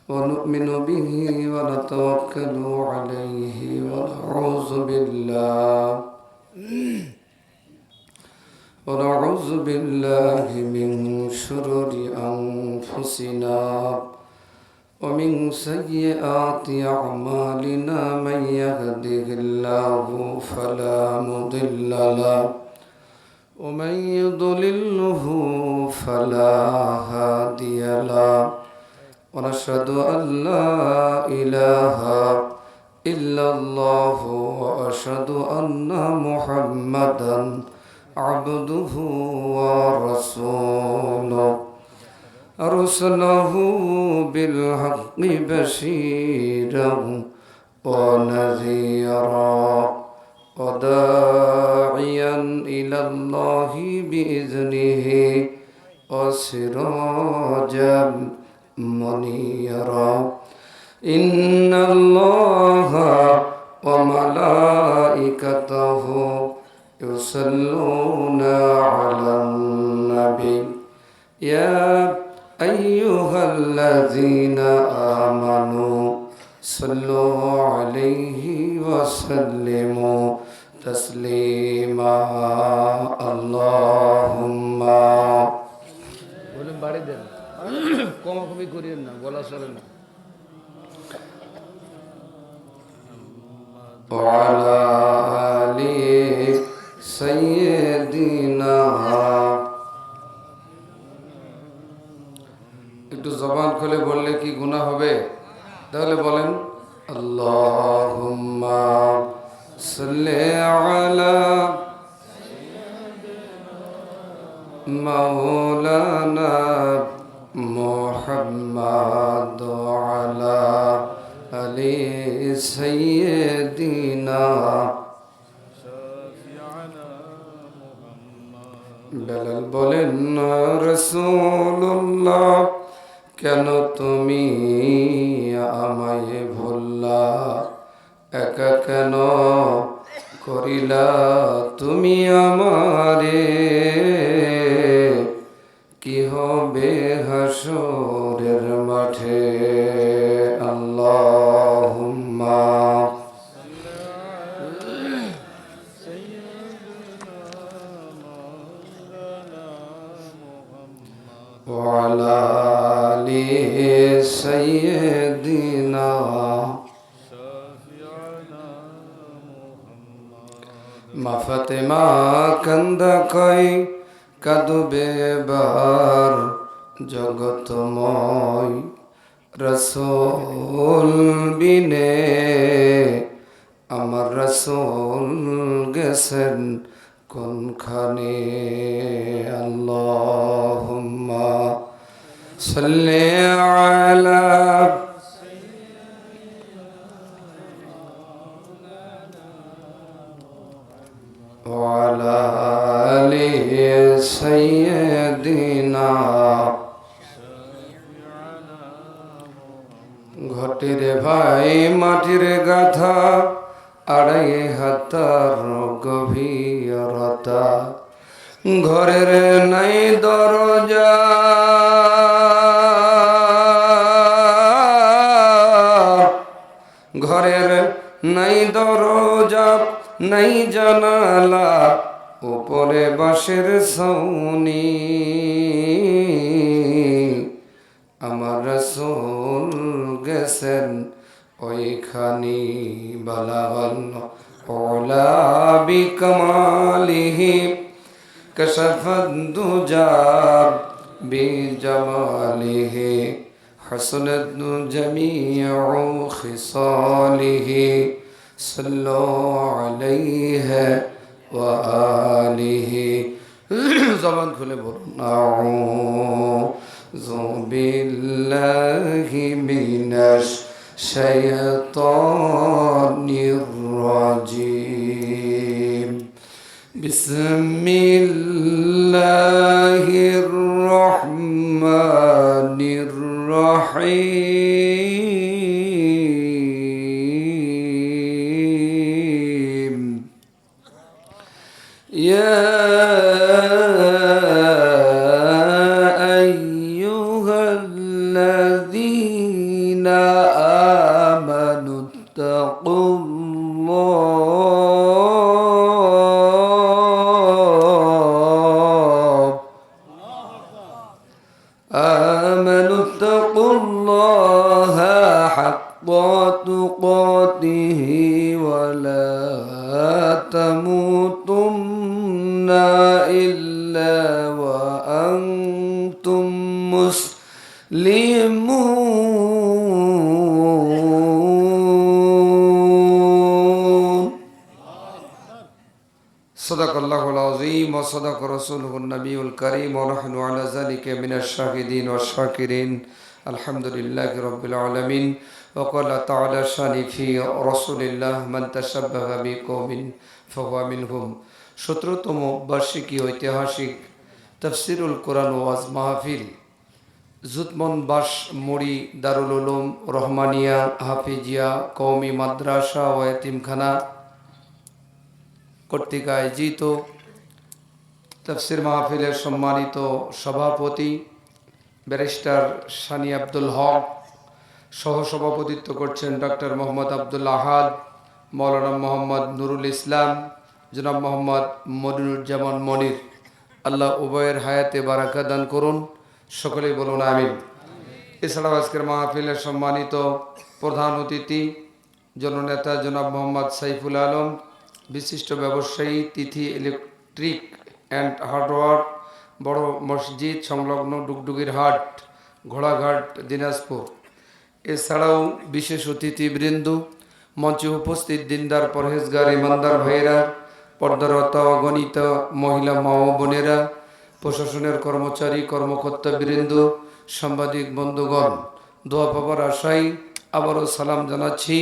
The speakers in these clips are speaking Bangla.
ونؤمن به ونتوكل عليه ونعوذ بالله من شرور أنفسنا ومن سيئات أعمالنا من يهده الله فلا مضل له ومن يضلله فلا هادي له ونشهد أن لا إله إلا الله وأشهد أن محمدا عبده ورسوله أرسله بالحق بشيرا ونذيرا وداعيا إلى الله بإذنه وسراجا منيرا إن الله وملائكته يصلون على النبي يا أيها الذين آمنوا صلوا عليه وسلموا تسليما اللهم বাড়ি দেন কমাকমি করিয়েন না বলা চলে না وعلى آل سيدنا একটু জবান খুলে বললে কি গুনাহ হবে? তাহলে বলেন আল্লাহুম্মা সাল্লি আলা মাওলানা মুহাম্মাদ ওয়া আলা আলি সাইয়্যিদিনা বেলাল বলেন রাসূলুল্লাহ কেন তুমি আমায় ভুললা, একা কেন করিলা তুমি আমারে, কি হবে হাসরের মাঠে। আল্লাহুম্মা ওয়া আলা আলি সাইয়্যিদিনা মা ফাতেমা কান্দা কই কাঁদবে বার জগতময়, রাসূল বিনে আমার রাসূল গেছেন কোনখানে। আল্লাহুম্মা সাল্লি আলা ওয়া আলা আলি সাইয়্যিদিনা। ঘটির ভাই মাটির গাথা, আড়াই হাতার গভীরতা, ঘরের নাই দরজা, ঘরের নাই দরজা নাই জানালা, উপরে বাঁশের ছাউনি, আমার রাসূল গেছেন ওইখানি। বালাগাল উলা বিকামালিহি কাশাফাদ দুজা বিজামালিহি হাসনাত জামিউ খিসালিহি সাল্লু আলাইহি ওয়া আলিহি। জবান খুলে বলুন আউযু বিল্লাহি মিনাশ শাইতানির রাজিম। বিসমিল্লাহির রহমানির রহিম। ইয়া الذين آمنوا اتقوا الله حق تقاته ولا تموتن إلا وأنتم مسلمون صدق الله العظيم وصدق رسوله النبي الكريم ونحن على ذلك من الشاهدين والشاكرين الحمد لله رب العالمين وقال تعالى شان في رسول الله من تشبه بقوم فهو منهم 17তম বার্ষিকী ঐতিহাসিক তাফসীরুল কোরআন ওয়াজ মাহফিল জুতমন বাস মুড়ি দারুল উলুম রহমানিয়া হাফিজিয়া কওমি মাদ্রাসা ও এতিমখানা কর্তৃক আয়োজিত তাফসীর মাহফিলের সম্মানিত সভাপতি ব্যারিস্টার সানি আব্দুল হক, সহসভাপতিত্ব করছেন ডক্টর মোহাম্মদ আব্দুল আহাদ, মৌলানা মোহাম্মদ নুরুল ইসলাম, জনাব মোহাম্মদ মনিরুজ্জামান মনির। আল্লাহ উভয়ের হায়াতে বারাকা দান করুন, সকলেই বলুন আমিন। এছাড়াও আজকের মাহফিলের সম্মানিত প্রধান অতিথি জননেতা জনাব মোহাম্মদ সাইফুল আলম, বিশিষ্ট ব্যবসায়ী, তিথি ইলেকট্রিক অ্যান্ড হার্ডওয়্যার, বড় মসজিদ সংলগ্ন ডুগডুগির হাট, ঘোড়াঘাট, দিনাজপুর। এছাড়াও বিশেষ অতিথিবৃন্দ, মঞ্চে উপস্থিত দিনদার পরহেজগার ইমানদার ভাইয়েরা, পর্দারত অগণিত মহিলা মা ও বোনেরা, প্রশাসনের কর্মচারী কর্মকর্তাবৃন্দ, সাংবাদিক বন্ধুগণ, দোয়া পাবার আশায় আবারও সালাম জানাচ্ছি।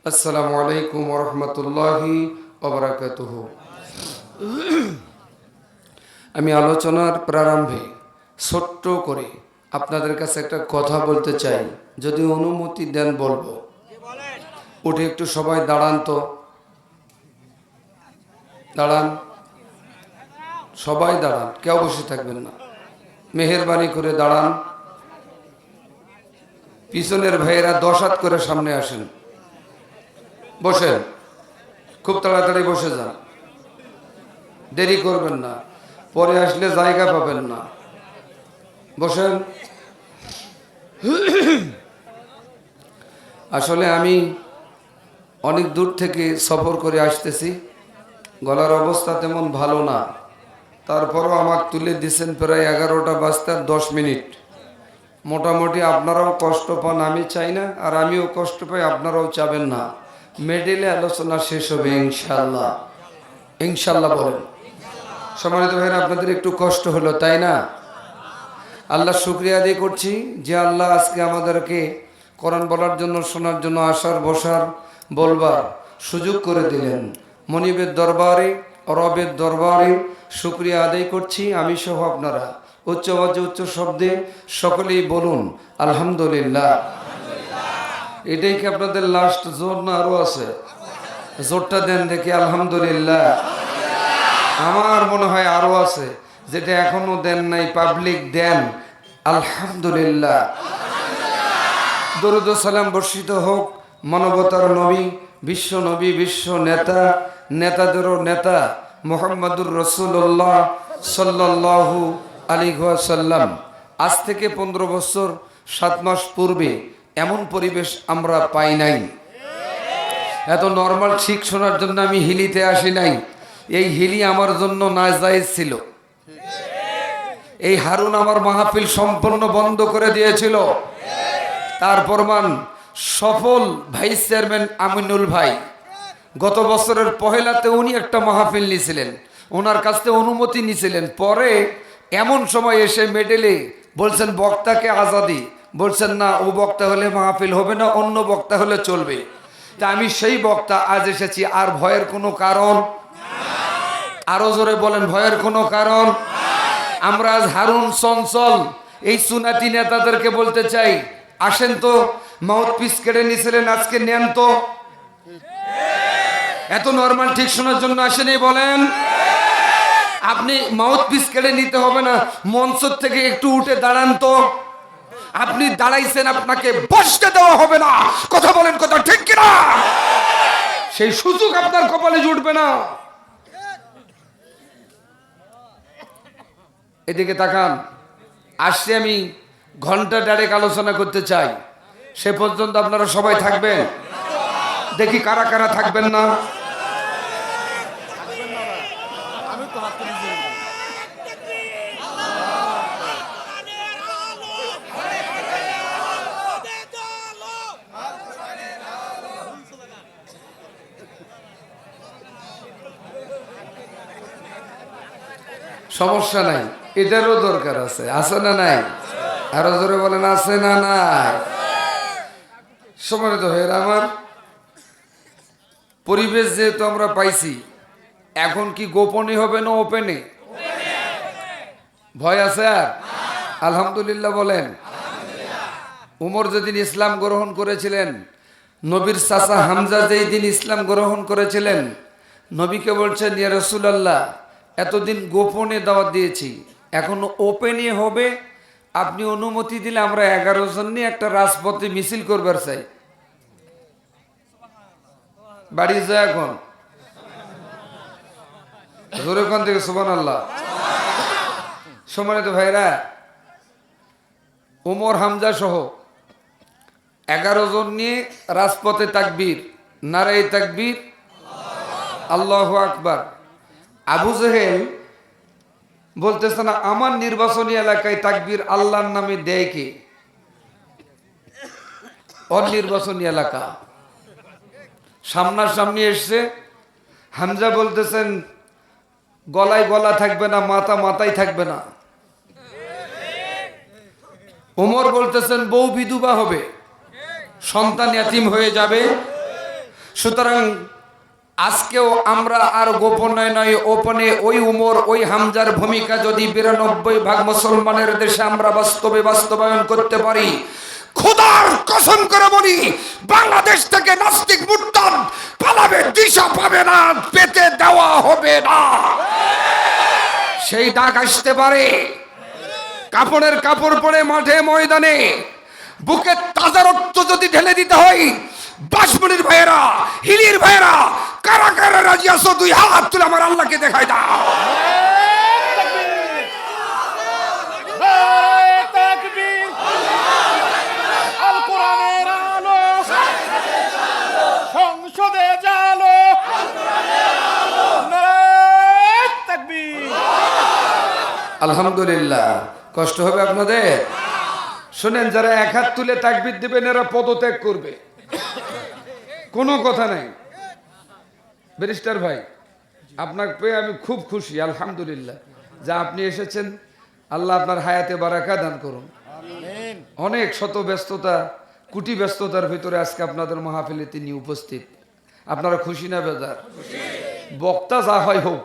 আসসালামু আলাইকুম ওয়া রাহমাতুল্লাহি ওয়া বারাকাতুহু। আমি আলোচনার প্রারম্ভে ছোট্ট করে আপনাদের কাছে একটা কথা বলতে চাই, যদি অনুমতি দেন বলবো। উঠে একটু সবাই দাঁড়ান তো, দাঁড়ান, সবাই দাঁড়ান, কেউ বসে থাকবেন না, মেহেরবানি করে দাঁড়ান। পিছনের ভাইয়েরা 10 হাত করে সামনে আসেন, বসেন, খুব তাড়াতাড়ি বসে যান, দেরি করবেন না, পরে আসলে জায়গা পাবেন না, বসেন। আসলে আমি অনেক দূর থেকে সফর করে আসতেছি, গলার অবস্থা তেমন ভালো না, তারপরও আমাকে তুলে দিয়েছেন প্রায় 11টা বাজতে 10 মিনিট। মোটামুটি আপনারাও কষ্ট পান, আমি চাই না, আর আমিও কষ্ট পাই, আপনারাও চাবেন না। মেডেলে আলোচনা শেষ হবে ইনশাল্লাহ, ইনশাল্লাহ বলেন। সম্মানিত ভাইরা, আপনাদের একটু কষ্ট হলো তাই না? আল্লাহ শুকরিয়া আদায় করছি যে আল্লাহ আজকে আমাদেরকে কোরআন বলার জন্য, শোনার জন্য, আসার, বসার, বলবার সুযোগ করে দিলেন। মনিবের দরবারে, রবের দরবারে শুকরিয়া আদায় করছি আমি সহ আপনারা। উচ্চ আওয়াজে, উচ্চ শব্দে সকলেই বলুন আলহামদুলিল্লাহ। এটাই কি আপনাদের লাস্ট জোর, না আরো আছে? জোরটা দেন দেখি, আলহামদুলিল্লাহ। আমার মনে হয় আরো আছে, যেটা এখনো দেন নাই, পাবলিক দেন আলহামদুলিল্লাহ। দরুদ ও সালাম বর্ষিত হোক মানবতার নবী, বিশ্ব নবী, বিশ্ব নেতা, নেতাদেরও নেতা মুহাম্মাদুর রাসূলুল্লাহ সাল্লাল্লাহু আলাইহি ওয়াসাল্লাম। আজ থেকে 15 বছর 7 মাস পূর্বে এমন পরিবেশ আমরা পাই নাই। এত নর্মাল ঠিক শোনার জন্য আমি হিলিতে আসি নাই, এই হিলি আমার জন্য নাজায়েজ ছিল। এই হারুন আমার মাহফিল সম্পূর্ণ বন্ধ করে দিয়েছিল। তার প্রমাণ সফল ভাইস চেয়ারম্যান আমিনুল ভাই গত বছরের পহেলাতে উনি একটা মাহফিল নিয়েছিলেন, ওনার কাছ থেকে অনুমতি নিয়েছিলেন। পরে এমন সময় এসে মেডেলে বলছেন বক্তাকে আজাদি, বলছেন না ও বক্তা হলে মাহফিল হবে না, অন্য বক্তা হলে চলবে। তা আমি সেই বক্তা আজ এসেছি, আর ভয়ের কোনো কারণ, আরো জোরে বলেন, ভয়ের কোনো কারণ। আমরা আজ হারুন, চঞ্চল, এই সুনাতি নেতাদেরকে বলতে চাই, আসেন তো, মাউথ পিস কেটে নিয়েছিলেন, আজকে নেন তো। এত নরমাল ঠিক শোনার জন্য আসেন, বলেন। আপনি মাউথ পিস কেটে নিতে হবে না, মঞ্চ থেকে একটু উঠে দাঁড়ান তো। আপনি দাঁড়াইছেন, আপনাকে বসতে দেওয়া হবে না। কথা বলেন, কথা ঠিক কিনা? সেই সুযোগ আপনার কপালে জুটবে না। এদিকে তাকান, আসছে আমি ঘন্টা ডাইরেক্ট আলোচনা করতে চাই। সে পর্যন্ত আপনারা সবাই থাকবেন। দেখি কারা কারা থাকবেন না। সমস্যা নাই, এটারও দরকার আছে। আছে না নাই? আরো জোরে বলেন, আছে না নাই? সম্মানিত ভাইয়েরা আমার, পরিবেশ যেহেতু আমরা পাইছি, এখন কি গোপনে হবে না ওপেনে? ভয় আছে আর? আলহামদুলিল্লাহ বলেন। উমর যেদিন ইসলাম গ্রহণ করেছিলেন, নবীর চাচা হামজা যেই দিন ইসলাম গ্রহণ করেছিলেন, নবীকে বলছেন, ইয়া রাসূলুল্লাহ, এতদিন গোপনে দাওয়াত দিয়েছি, এখন ওপেনে হবে, আপনি অনুমতি দিলে আমরা 11 জন নিয়ে একটা রাজপথে মিছিল করবার চাই। বাড়ি যায় এখন জোরে কোন থেকে সুবহানাল্লাহ। সম্মানিত ভাইরা, ওমর হামজা সহ 11 জন নিয়ে রাজপথে তাকবীর, নারায়ে তাকবীর, আল্লাহু আকবার। আবু জেহেল বলতেছে না, আমার নির্বাচনী এলাকায় তাকবীর আল্লাহর নামে দেয় কে? অনির্বাচনী এলাকা। সামনাসামনি এসছে, হামজা বলতেছেন, গলায় গলা থাকবে না, মাথা মাথায় থাকবে না। ওমর বলতেছেন, বউ বিধবা হবে, সন্তান ইয়াতীম হয়ে যাবে। সুতরাং আজকেও আমরা আর গোপনে নয়, ওপনে ওই উমর, ওই হামজার ভূমিকা যদি 92% মুসলমানের দেশে আমরা বাস্তবায়ন করতে পারি, খোদার কসম করে বলি, বাংলাদেশ থেকে নাস্তিক মুরতাদ পালাবে, দিশা পাবে না, পেতে দেওয়া হবে না। সেই ডাক আসতে পারে। কাপড়ের কাপড় পরে মাঠে ময়দানে বুকে তাজা রক্ত যদি ঢেলে দিতে হয়, বাসমনির ভাইয়েরা, হিলির ভাইয়েরা, কারা কারা রাজি আছো? 2 হাত তুলে আমার আল্লাহকে দেখায় দাও। সংসদে জালো, আলহামদুলিল্লাহ। কষ্ট হবে আপনাদের? শুনেন, যারা 1 হাত তুলে তাকবীর দিবেন এরা পদত্যাগ করবে, কোনো কথা নাই। ব্যারিস্টার ভাই, আপনাকে পেয়ে আমি খুব খুশি, আলহামদুলিল্লাহ, যা আপনি এসেছেন। আল্লাহ আপনার হায়াতে বারাকা দান করুন। অনেক শত ব্যস্ততা, কুটি ব্যস্ততার ভিতরে আজকে আপনাদের মাহফিলে তিনি উপস্থিত। আপনারা খুশি না বেজার? বক্তা যা হয় হোক,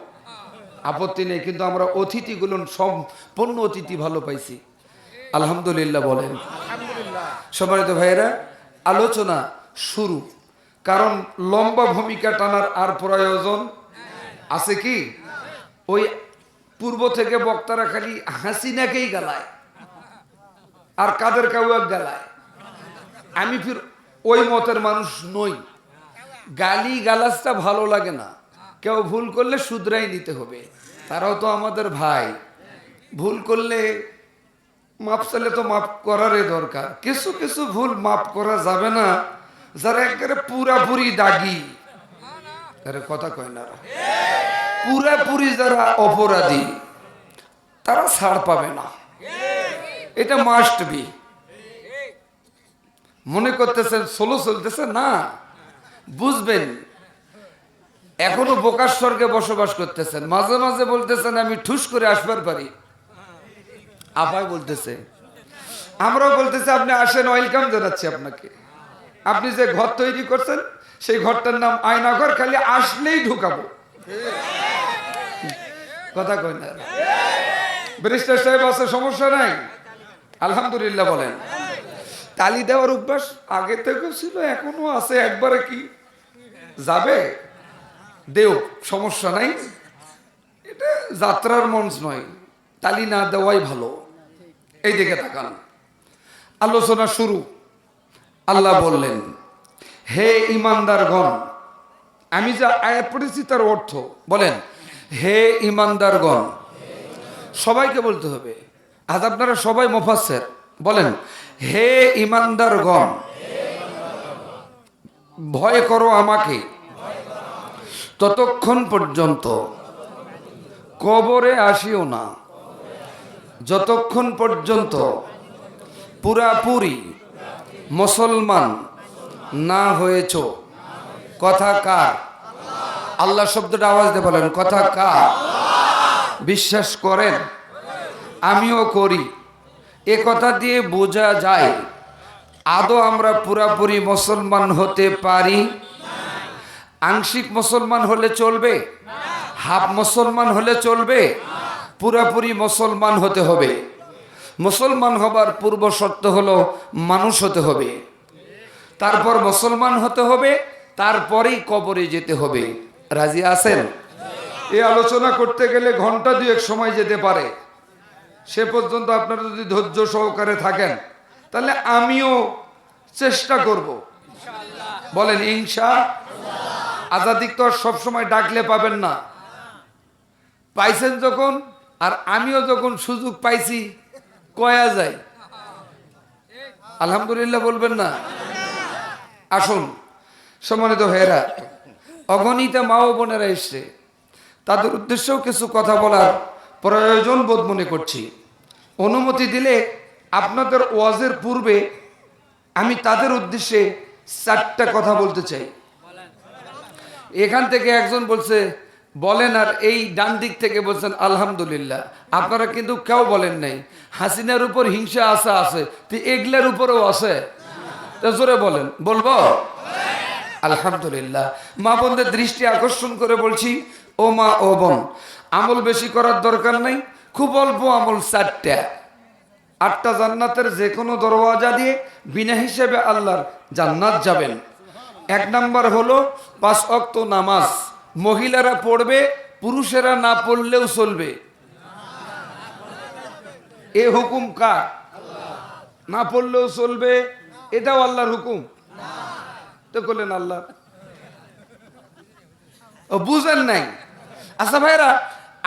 আপত্তি নেই, কিন্তু আমরা অতিথিগুলো সম্পূর্ণ অতিথি ভালো পাইছি, আলহামদুলিল্লাহ বলেন। সম্মানিত ভাইয়েরা, আলোচনা শুরু, কারণ লম্বা ভূমিকা টানার আর প্রয়োজন আছে কি? ওই পূর্ব থেকে বক্তারা খালি হাসিনাকেই গালায় আর কাদের কাউয়াক গালায়। আমি ফির ওই মতের মানুষ নই। গালি গালাজটা ভালো লাগে না। কেউ ভুল করলে শুধরাই নিতে হবে, তারাও তো আমাদের ভাই। ভুল করলে মাপ চাইলে তো মাপ করারই দরকার। কিছু কিছু ভুল মাপ করা যাবে না, যারা একেবারে পুরাপুরি দাগি, আরে কথা কয় না, পুরাপুরি যারা অপরাধী, তারা ছাড় পাবে না। এটা মাস্ট বি। মনে করতেছেন সোলো চলতেছে না, বুঝবেন এখনো বোকার স্বর্গে বসবাস করতেছেন। মাঝে মাঝে বলতেছেন আমি ঠুস করে আসবার পারি। আপাই বলতেছে, আমরাও বলতেছি আপনি আসেন, ওয়েলকাম জানাচ্ছি আপনাকে। আপনি যে ঘর তৈরি করছেন সেই ঘরটার নাম আয়নাঘর, খালি আসলেই ঢুকাবো। কথা কই না? ব্যারিস্টার সাহেব আছে, সমস্যা নাই, আলহামদুলিল্লাহ বলেন। তালি দেওয়ার অভ্যাস আগে থেকে ছিল, এখনো আছে। একবারে কি যাবে দেও, সমস্যা নাই। এটা যাত্রার মঞ্চ নয়, তালি না দেওয়াই ভালো। এই দিকে তাকান, আলোচনা শুরু। আল্লাহ বললেন, হে ইমানদারগণ, আমি যা আয়াত পড়েছি তার অর্থ বলেন, হে ইমানদারগণ। সবাইকে বলতে হবে, আজ আপনারা সবাই মুফাসসির, বলেন হে ইমানদারগণ, ভয় করো আমাকে ততক্ষণ পর্যন্ত কবরে আসিও না, যতক্ষণ পর্যন্ত পুরাপুরি মুসলমান না হয়েছ। কথা কার? আল্লাহ শব্দটা আওয়াজ দিয়ে বলেন, কথা কার? বিশ্বাস করেন? আমিও করি। এ কথা দিয়ে বোঝা যায় আদৌ আমরা পুরাপুরি মুসলমান হতে পারি? আংশিক মুসলমান হলে চলবে? হাফ মুসলমান হলে চলবে? পুরাপুরি মুসলমান হতে হবে। মুসলমান হবার পূর্ব শর্ত হলো মানুষ হতে হবে, তারপর মুসলমান হতে হবে, তারপরেই কবরে যেতে হবে। রাজি আছেন? এই আলোচনা করতে গেলে ঘন্টা দুয়েক সময় যেতে পারে। সে পর্যন্ত আপনারা যদি ধৈর্য সহকারে থাকেন, তাহলে আমিও চেষ্টা করব। বলেন ইনশাআল্লাহ। আজাদিক তো আর সবসময় ডাকলে পাবেন না, পাইছেন যখন, আর আমিও যখন সুযোগ পাইছি কয়া যায় আলহামদুলিল্লাহ বলবেন না? আসুন সম্মানিত ভাইয়েরা, অগণিত মা ও বোনেরা এসছে, তাদের উদ্দেশ্যেও কিছু কথা বলার প্রয়োজন বোধ মনে করছি। অনুমতি দিলে আপনাদের ওয়াজের পূর্বে আমি তাদের উদ্দেশ্যে 4টা কথা বলতে চাই। এখান থেকে একজন বলছে বলেন, আর এই ডান দিক থেকে বলছেন আলহামদুলিল্লাহ। আপনারা কিন্তু কেউ বলেন নাই হাসিনার উপর হিংসা আছে, তো এগুলার উপরেও আছে, তো জোরে বলেন। বলবো আলহামদুলিল্লাহ। মা বোনদের দৃষ্টি আকর্ষণ করে বলছি, ও মা ও বোন, আমল বেশি করার দরকার নাই, খুব অল্প আমল, 4টা। 8টা জান্নাতের যে কোনো দরওয়াজা দিয়ে বিনা হিসেবে আল্লাহর জান্নাত যাবেন। 1 নাম্বার হলো 5 ওয়াক্ত নামাজ মহিলারা পড়বে, পুরুষেরা না পড়লেও চলবে। এ হুকুম কার? না পড়লেও চলবে, এটাও আল্লাহর হুকুম। তো বললেন আল্লাহ, ও বুঝেন নাই? আচ্ছা ভাইরা,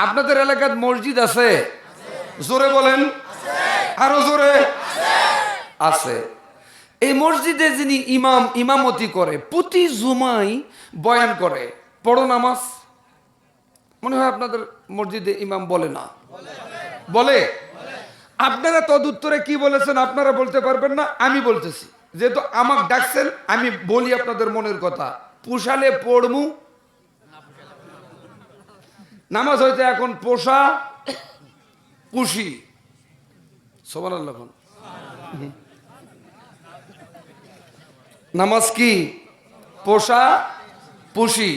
আপনাদের এলাকার মসজিদ আছে? জোরে বলেন, আরো জোরে। আছে। এই মসজিদে যিনি ইমামতি করে, প্রতি জুমাই বয়ান করে, পড়ো নামাজ। মনে হয় আপনাদের মসজিদে ইমাম বলে না? বলে। আপনারা তদুত্তরে কি বলেছেন আপনারা বলতে পারবেন না, আমি বলতেছি। যেহেতু আমাকে ডাকছেন, আমি বলি আপনাদের মনের কথা। পুষালে পড়মু, নামাজ হইতে এখন পোষা পুষি। সুবহানাল্লাহ। নামাজ কি পোষা পুষি?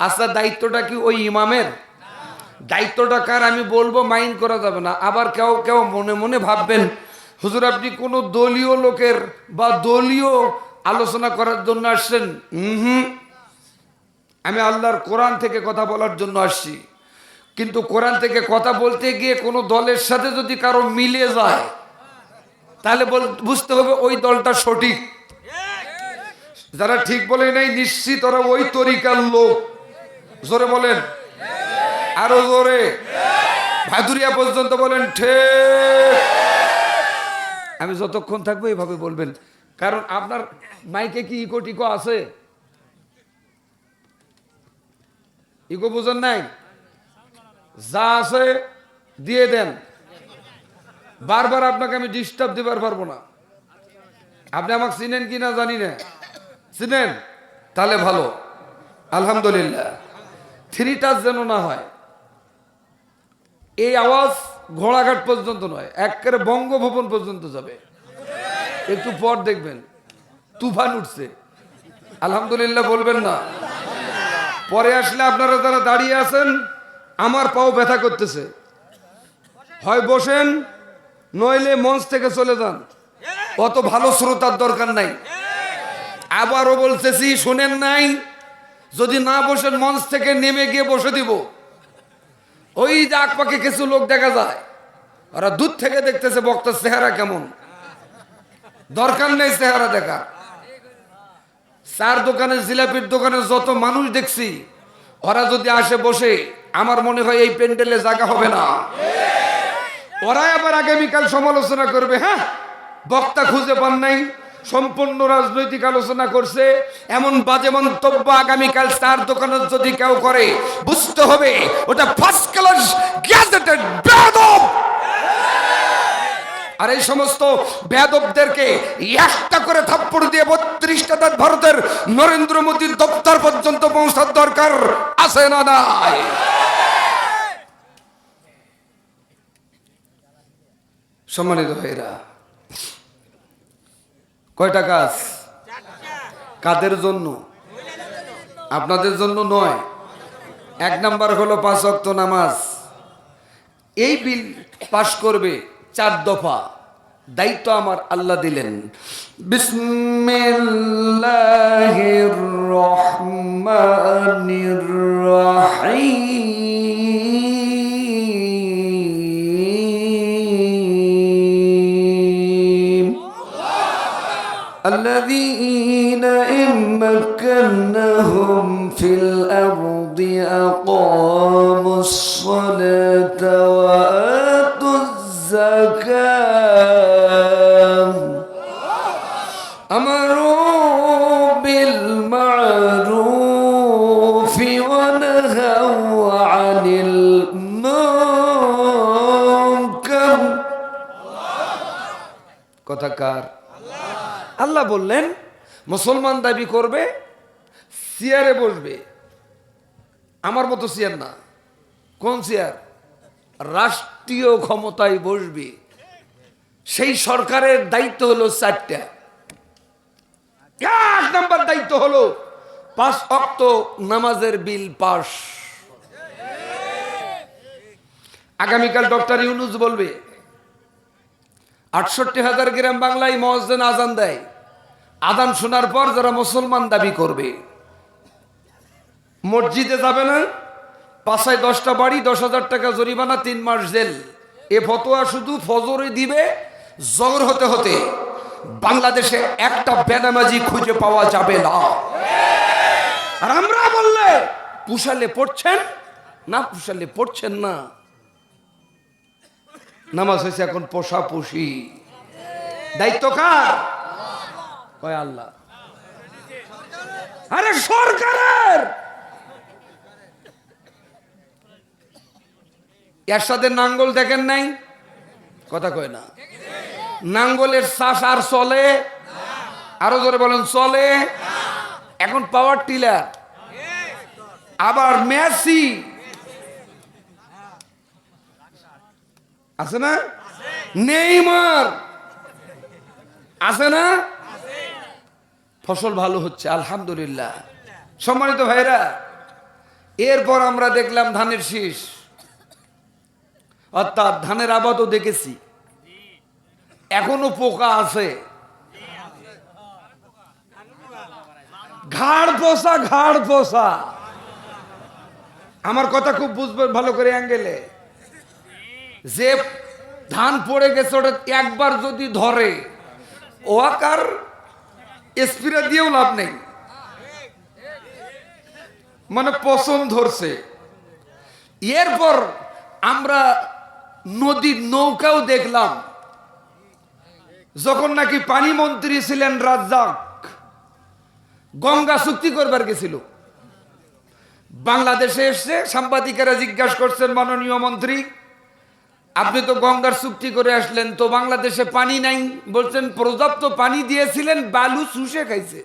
আচ্ছা, দায়িত্বটা কি ওই ইমামের? দায়িত্বটা কার আমি বলবো, মাইন্ড করা যাবে না। আবার কেউ কেউ মনে মনে ভাববেন, হুজুর আপনি কোনো দলীয় লোকের বা দলীয় আলোচনা করার জন্য আসছেন। আমি আল্লাহর কোরআন থেকে কথা বলার জন্য আসছি। কিন্তু কোরআন থেকে কথা বলতে গিয়ে কোনো দলের সাথে যদি কারো মিলে যায়, তাহলে বুঝতে হবে ওই দলটা সঠিক। যারা ঠিক বলে নাই নিশ্চিত ওরা ওই তরিকার লোক। জোরে বলেন, আরো জোরে, ভাদুরিয়া পর্যন্ত বলেন ঠিক। আমি যতক্ষণ থাকবো এইভাবে বলবেন, কারণ আপনার মাইকে কি ইকো টিকো আছে? ইকো বুঝেন নাই? যা আছে দিয়ে দেন, বারবার আপনাকে আমি ডিস্টার্ব দিবার পারবো না। আপনি আমাকে চিনেন কিনা জানি না, চিনেন? তাহলে ভালো, আলহামদুলিল্লাহ। 3 টাচ যেন না হয়। এই আওয়াজ ঘোড়াঘাট পর্যন্ত নয়, একেবারে বঙ্গভবন পর্যন্ত যাবে। একটু পর দেখবেন তুফান উঠছে, আলহামদুলিল্লাহ বলবেন না? পরে আসলে আপনারা যারা দাঁড়িয়ে আছেন, আমার পাও ব্যথা করতেছে, হয় বসেন নইলে মঞ্চ থেকে চলে যান। অত ভালো শ্রোতার দরকার নাই। আবারও বলতেছি, শুনেন নাই? যদি না বসেন মঞ্চ থেকে নেমে গিয়ে বসে দিব। ওই যে আকপাকে কিছু লোক দেখা যায়, ওরা দূর থেকে দেখতেছে বক্তার চেহারা কেমন। দরকার নেই চেহারা দেখা। চার দোকানে, জিলাপির দোকানে যত মানুষ দেখছি, ওরা যদি আসে বসে, আমার মনে হয় এই প্যান্ডেলে জায়গা হবে না। ওরা আবার আগামীকাল সমালোচনা করবে, হ্যাঁ বক্তা খুঁজে পান নাই, সম্পূর্ণ রাজনৈতিক আলোচনা করছে, এমন বাজে মন্তব্য আগামীকাল চার দোকানে যদি কেউ করে, বুঝতে হবে ওটা ফার্স্ট ক্লাস গ্যাজেটেড বেয়াদব। আর এই সমস্ত বেয়াদবদেরকে একটা করে থাপ্পড় দিয়ে 32টা দাঁত ভারতের নরেন্দ্র মোদীর দপ্তর পর্যন্ত পৌঁছার দরকার আছে না নাই? সম্মানিত ভাইরা, কয়টা কাজ? কাদের জন্য? আপনাদের জন্য নয়। 1 নাম্বার হলো 5 ওয়াক্ত নামাজ। এই বিল পাশ করবে 4 দফা, দায়িত্ব আমার আল্লাহ দিলেন। বিসমিল্লাহির রহমানির রহিম। الذين إن مكناهم في الأرض أقاموا الصلاة وآتوا الزكاة أمروا بالمعروف ونهوا عن المنكر। কথাকার আল্লাহ বললেন, মুসলমান দাবি করবে, চেয়ারে বসবে, আমার মতো চেয়ার না। কোন চেয়ার? রাষ্ট্রীয় ক্ষমতায় বসবে। সেই সরকারের দায়িত্ব হলো 4টা। 1 নাম্বার দায়িত্ব হলো 5 ওয়াক্ত নামাজের বিল পাস। আগামীকাল ডক্টর ইউনূস বলবে 68,000 গ্রাম বাংলায় মুয়াজ্জিন আজান দেয়। আজান শোনার পর যারা মুসলমান দাবি করবে, মসজিদে যাবে না, পাশায় 10টা বাড়ি, 10,000 টাকা জরিমানা, 3 মাস জেল। এ ফতোয়া শুধু ফজরে দিবে, জোহর হতে হতে বাংলাদেশে একটা বেনামাজি খুঁজে পাওয়া যাবে না। আর আমরা বললে পুষালে পড়ছেন না, পুষালে পড়ছেন না। নামাজ হয়েছে এখন পোষাপুষি। দায়িত্ব কার? কয় আল্লাহ। আরে সরকারের। এরশাদের নাঙ্গল দেখেন নাই? কথা কয় না। নাঙ্গলের চাষ আর চলে? আরো জোরে বলেন, চলে। এখন পাওয়ার টিলার, আবার মেসি আছে না, নেইমার আছে না, ফসল ভালো হচ্ছে আলহামদুলিল্লাহ। সম্মানিত ভাইরা, এরপর আমরা দেখলাম ধানের শীষ, অর্থাৎ ধানের আবাদও দেখেছি, এখনো পোকা আছে। ঘাড় পোষা, ঘাড় পোষা। আমার কথা খুব বুঝবেন ভালো করে অ্যাঙ্গেলে। যে ধান পড়ে গেছে ওটা একবার যদি ধরে, ও আকার স্প্রে দিয়েও লাভ নেই, মানে পছন্দ ধরছে। এরপর আমরা নদীর নৌকাও দেখলাম, যখন নাকি পানি মন্ত্রী ছিলেন রাজ্জাক, গঙ্গা চুক্তি করবার গেছিল, বাংলাদেশে এসছে। সাংবাদিকেরা জিজ্ঞাসা করছেন, মাননীয় মন্ত্রী আপনি তো গঙ্গার চুক্তি করে আসলেন, তো বাংলাদেশে পানি নাই। বলছেন পর্যাপ্ত পানি দিয়েছিলেন, বালু চুষে খাইছে।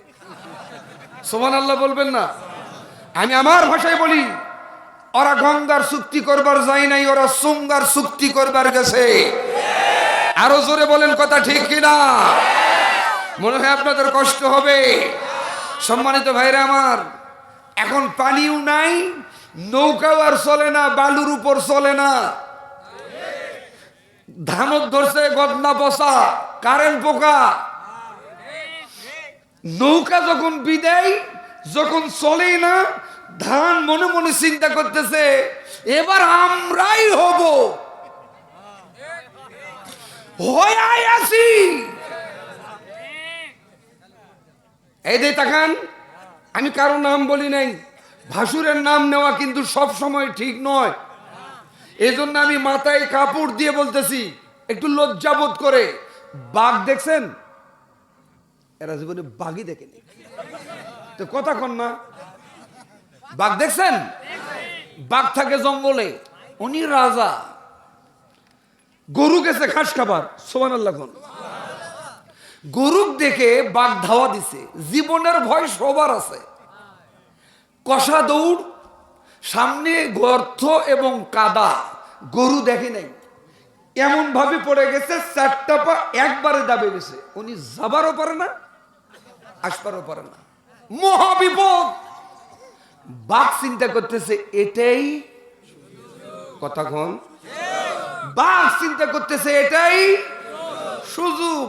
সুবহানাল্লাহ বলবেন না? আমি আমার ভাষায় বলি, ওরা গঙ্গার চুক্তি করবার যায় নাই, ওরা সুঙ্গার চুক্তি করবার গেছে। আরো জোরে বলেন, কথা ঠিক কিনা? মনে হয় আপনাদের কষ্ট হবে। সম্মানিত ভাইরা আমার, এখন পানিও নাই, নৌকাও আর চলে না, বালুর উপর চলে না। ধানত ধরছে গদনা পচা, কারেন্ট পোকা। নৌকা যখন বিদায়, যখন চলেই না, ধান মনে মনে চিন্তা করতেছে এবার আমরাই হব, হয়ে আছি। এই যে তাকান, আমি কারো নাম বলি নাই, ভাসুরের নাম নেওয়া কিন্তু সব সময় ঠিক নয়। এজন্য আমি মাথায় কাপড় দিয়ে বলতেছি, একটু লজ্জাবোধ করে। বাঘ দেখছেন? এরা জীবনে বাঘই দেখেনি, তো কথা কন না। বাঘ দেখছেন? বাঘ থাকে জঙ্গলে, উনি রাজা। গরু গেছে ঘাস খাবার, সুবহানাল্লাহ কোন। গরুক দেখে বাঘ ধাওয়া দিছে, জীবনের ভয় সবার আছে। কষা দৌড়, সামনে গর্ত এবং কাদা, গরু দেখে নাই, এমন ভাবে পড়ে গেছে, চারটা পা একবারে দাবে গেছে। উনি যাবারও পারে না, আসবারও পারে না, মহাবিপদ। বাঘ চিন্তা করতেছে এটাই, কথা কন, বাঘ চিন্তা করতেছে এটাই সুযোগ।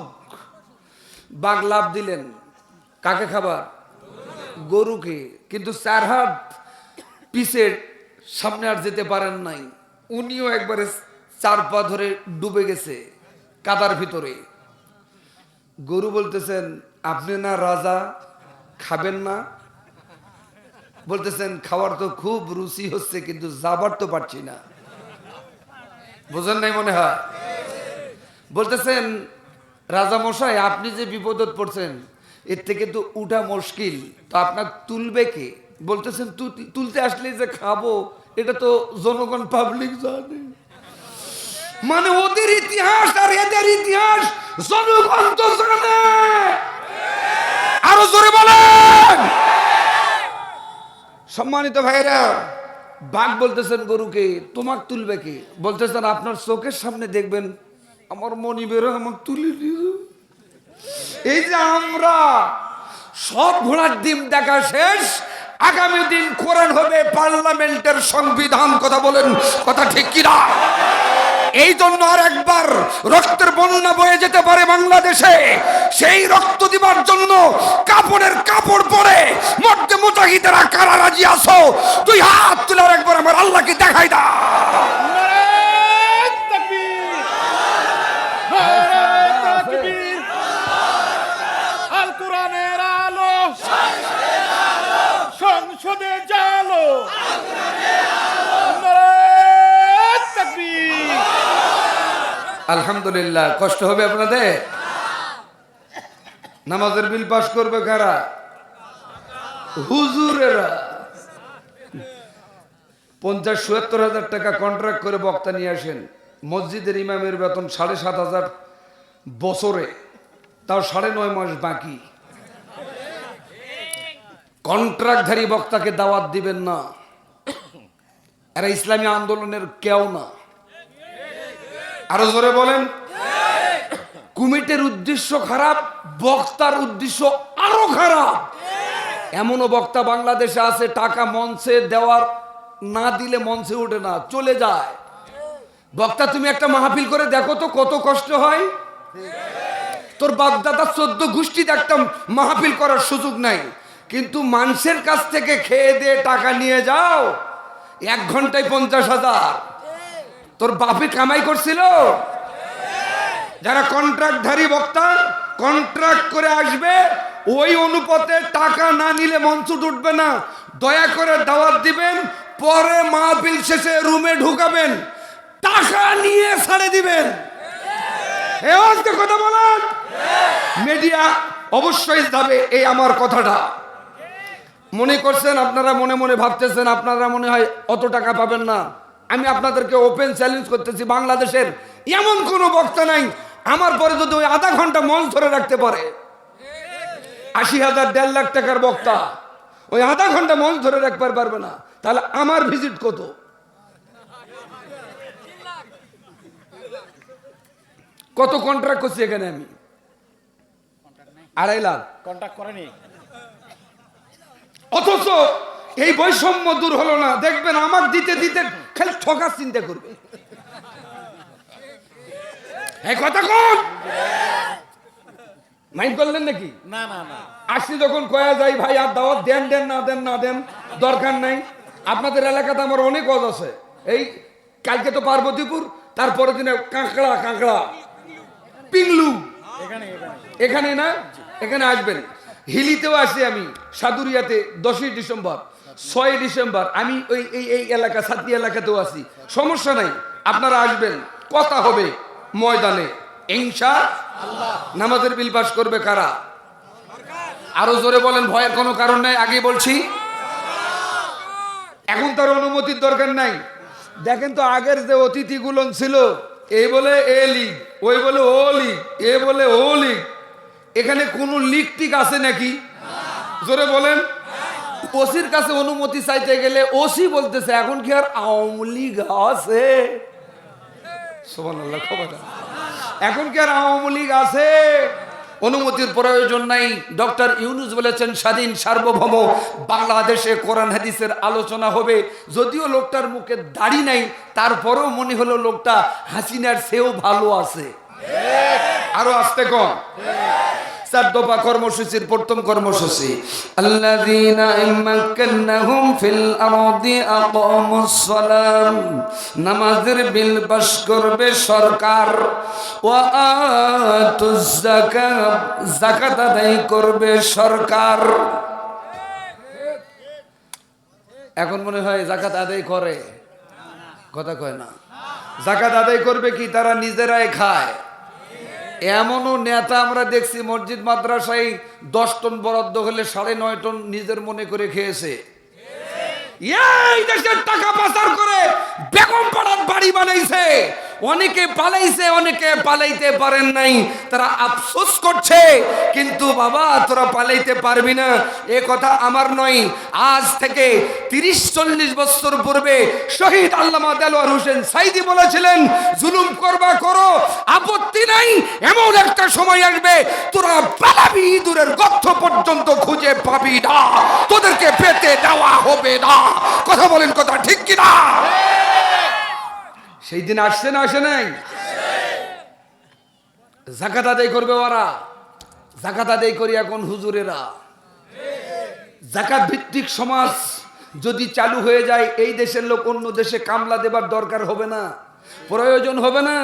বাঘ লাভ দিলেন, কাকে খাবার? গরুকে। কিন্তু 4 হাত পিছের সামনে আর যেতে পারেন নাই, উনিও একবারে 4 পা ধরে ডুবে গেছে কাদার ভিতরে। গরু বলতেছেন, আপনি না রাজা, খাবেন না? বলতেছেন, খাওয়ার তো খুব রুচি হচ্ছে, কিন্তু যাবার তো পারছি না। বোঝেন নাই মনে হয়? বলতেছেন, রাজা মশাই, আপনি যে বিপদত পড়ছেন, এর থেকে তো উঠা মুশকিল, তো আপনার তুলবে কে? বলতেছেন, তুলতে আসলে যে খাবো, এটা তো জনগণ পাবলিক জানে। মানে ওদের ইতিহাস আর এদের ইতিহাস জনগণ তো জানে। আরো জোরে বলেন। সম্মানিত ভাইরা, বাঘ বলতেছেন গরুকে, তোমাক তুলবে কে? বলতেছেন, আপনার চোখের সামনে দেখবেন আমার মনিবের আমাকে তুলে দিল। এই যে আমরা সব ঘোড়ার ডিম দেখা শেষ, আগামী দিন কোরআন হবে পার্লামেন্টের সংবিধান। কথা বলেন, কথা ঠিক কিনা? এই জন্য আর একবার রক্তের বন্যা বয়ে যেতে পারে বাংলাদেশে। সেই রক্ত দিবার জন্য কাপড়ের কাপড় পরে মধ্যে মুজাহিদেরা কারা রাজি আছো? 2 হাত তুলে একবার আমার আল্লাহকে দেখাই দাও। নারে তাকবীর, নারে তাকবীর। আল কোরআনের আলো, সংসদে জালো, নারে তাকবীর। আলহামদুলিল্লাহ। কষ্ট হবে আপনাদের? নামাজের বিল পাস করবে কারা? হুজুরেরা। 50-70 হাজার টাকা কন্ট্রাক্ট করে বক্তা নিয়ে আসেন। মসজিদের ইমামের বেতন 7,500 বছরে, তাও 9.5 মাস বাকি। কন্ট্রাক্টধারী বক্তাকে দাওয়াত দিবেন না, এরা ইসলামী আন্দোলনের কেউ না। আরো জোরে বলেন। কমিটির উদ্দেশ্য খারাপ, বক্তার উদ্দেশ্য আরো খারাপ। এমনও বক্তা বাংলাদেশে আছে, টাকা মঞ্চে দেওয়ার না দিলে মঞ্চে ওঠে না, চলে যায়। বক্তা, তুমি একটা মাহফিল করে দেখো তো কত কষ্ট হয়। তোর বাপদাদা 14 গোষ্ঠীতে একটা মাহফিল করার সুযোগ নাই, কিন্তু মানুষের কাছ থেকে খেয়ে দিয়ে টাকা নিয়ে যাও, 1 ঘন্টায় 50,000। তোর বাপে কামাই করছিল? যারা কন্ট্রাক্টধারী বক্তা, কন্ট্রাক্ট করে আসবে, ওই অনুপাতে টাকা না নিলে মঞ্চ উঠবে না। দয়া করে দাওয়াত দিবেন, পরে মাহফিল শেষে রুমে ঢুকাবেন, টাকা নিয়ে ছাড়ে দিবেন। কথা বলেন। মিডিয়া অবশ্যই যাবে, এই আমার কথাটা। মনে করছেন আপনারা, মনে মনে ভাবতেছেন আপনারা মনে হয় অত টাকা পাবেন না। আমি আপনাদেরকে ওপেন চ্যালেঞ্জ করতেছি, বাংলাদেশের এমন কোন বক্তা নাই আমার পরে যদি ওই আধা ঘন্টা মঞ্চ ধরে রাখতে পারে। 80,000 1.5 লাখ টাকার বক্তা ওই আধা ঘন্টা মঞ্চ ধরে রাখতে পারবে না, তাহলে আমার ভিজিট কত? কত কন্ট্রাক্ট করছি এখানে আমি? 2.5 লাখ কন্টাক্ট করেনি। অথচ এই বৈষম্য দূর হলো না। দেখবেন আমার দিতে দিতে খালি ঠকার চিন্তা করবে। এই কথা কোন মাইন্ড করলেন নাকি? না না না, আসি যখন কয়া যায়, ভাই আর দাওয়াত দেন দেন না দেন না দেন, দরকার নাই। আপনাদের এলাকাতে আমার অনেক ওয়াজ আছে। এই কালকে তো পার্বতীপুর, তারপরের দিনে কাঁকড়া পিংলু, এখানে এখানে না, এখানে আসবেন। হিলিতেও আসি আমি, সাদুরিয়াতে 10ই ডিসেম্বর, 6ই ডিসেম্বর আমি ওই এই এলাকা সাতটি এলাকাতেও আছি। সমস্যা নাই, আপনারা আসবেন, কথা হবে ময়দানে ইনশাআল্লাহ। নামাজের বিল পাস করবে কারা? আরো জোরে বলেন, ভয়ের কোনো কারণ নাই, আগে বলছি। এখন তার অনুমতির দরকার নাই। দেখেন তো আগের যে অতিথিগুলো ছিল, এই বলে এ লিগ, ওই বলে ও লিগ, এ বলে ও লিগ, এখানে কোন লিগ টিক আছে নাকি? জোরে বলেন। ওসির কাছে অনুমতি চাইতে গেলে ওসি বলতেছে এখন কি আর আওয়ামী লীগ আছে? সুবহানাল্লাহ, খবর এখন কি আর আওয়ামী লীগ আছে? অনুমতির প্রয়োজন নাই। ডক্টর ইউনূস বলেছেন স্বাধীন সার্বভৌম বাংলাদেশে কোরআন হাদিসের আলোচনা হবে। যদিও লোকটার মুখে দাড়ি নাই, তারপরেও মনে হলো লোকটা হাসিনার চেয়েও ভালো আছে। আরো আসতে কম। 4 দফা কর্মসূচির প্রথম কর্মসূচি, আল্লাযীনা ইম্মাক্কান্নাহুম ফিল আরদি আকামুস সালাম, নামাজের বিল পাস করবে সরকার। ওয়া আতুজ যাকাত, যাকাত আদায় করবে সরকার। এখন মনে হয় যাকাত আদায় করে, কথা কয় না। যাকাত আদায় করবে কি? তারা নিজেরাই খায়। এমনও নেতা আমরা দেখছি মসজিদ মাদ্রাসায় 10 টন বরাদ্দ হলে 9.5 টন নিজের মনে করে খেয়েছে। এই দেশের টাকা পাচার করে বেগম পাড়ার বাড়ি বানাইছে, অনেকে পালাইছে, অনেকে পালাইতে পারেন নাই, তারা আফসোস করছে। কিন্তু বাবা তোরা পালাইতে পারবি না, এ কথা আমার নয়। আজ থেকে 30-40 বছর পূর্বে শহীদ আল্লামা দেলোয়ার হোসেন সাইদি বলেছিলেন, জুলুম করবা করো, আপত্তি নাই, এমন একটা সময় আসবে তোরা পালাবি, ইঁদুরের গর্ত পর্যন্ত খুঁজে পাবি না, তোদেরকে পেতে দেওয়া হবে না। কথা বলেন, কথা ঠিক কিনা? সেই দিন আসছে না আসে নাই? যাকাত আদায় করবে ওরা। যাকাত আদায় করি এখন হুজুরেরা। যাকাত ভিত্তিক সমাজ যদি চালু হয়ে যায়, এই দেশের লোক অন্য দেশে কামলা দেবার দরকার হবে না, প্রয়োজন হবে না।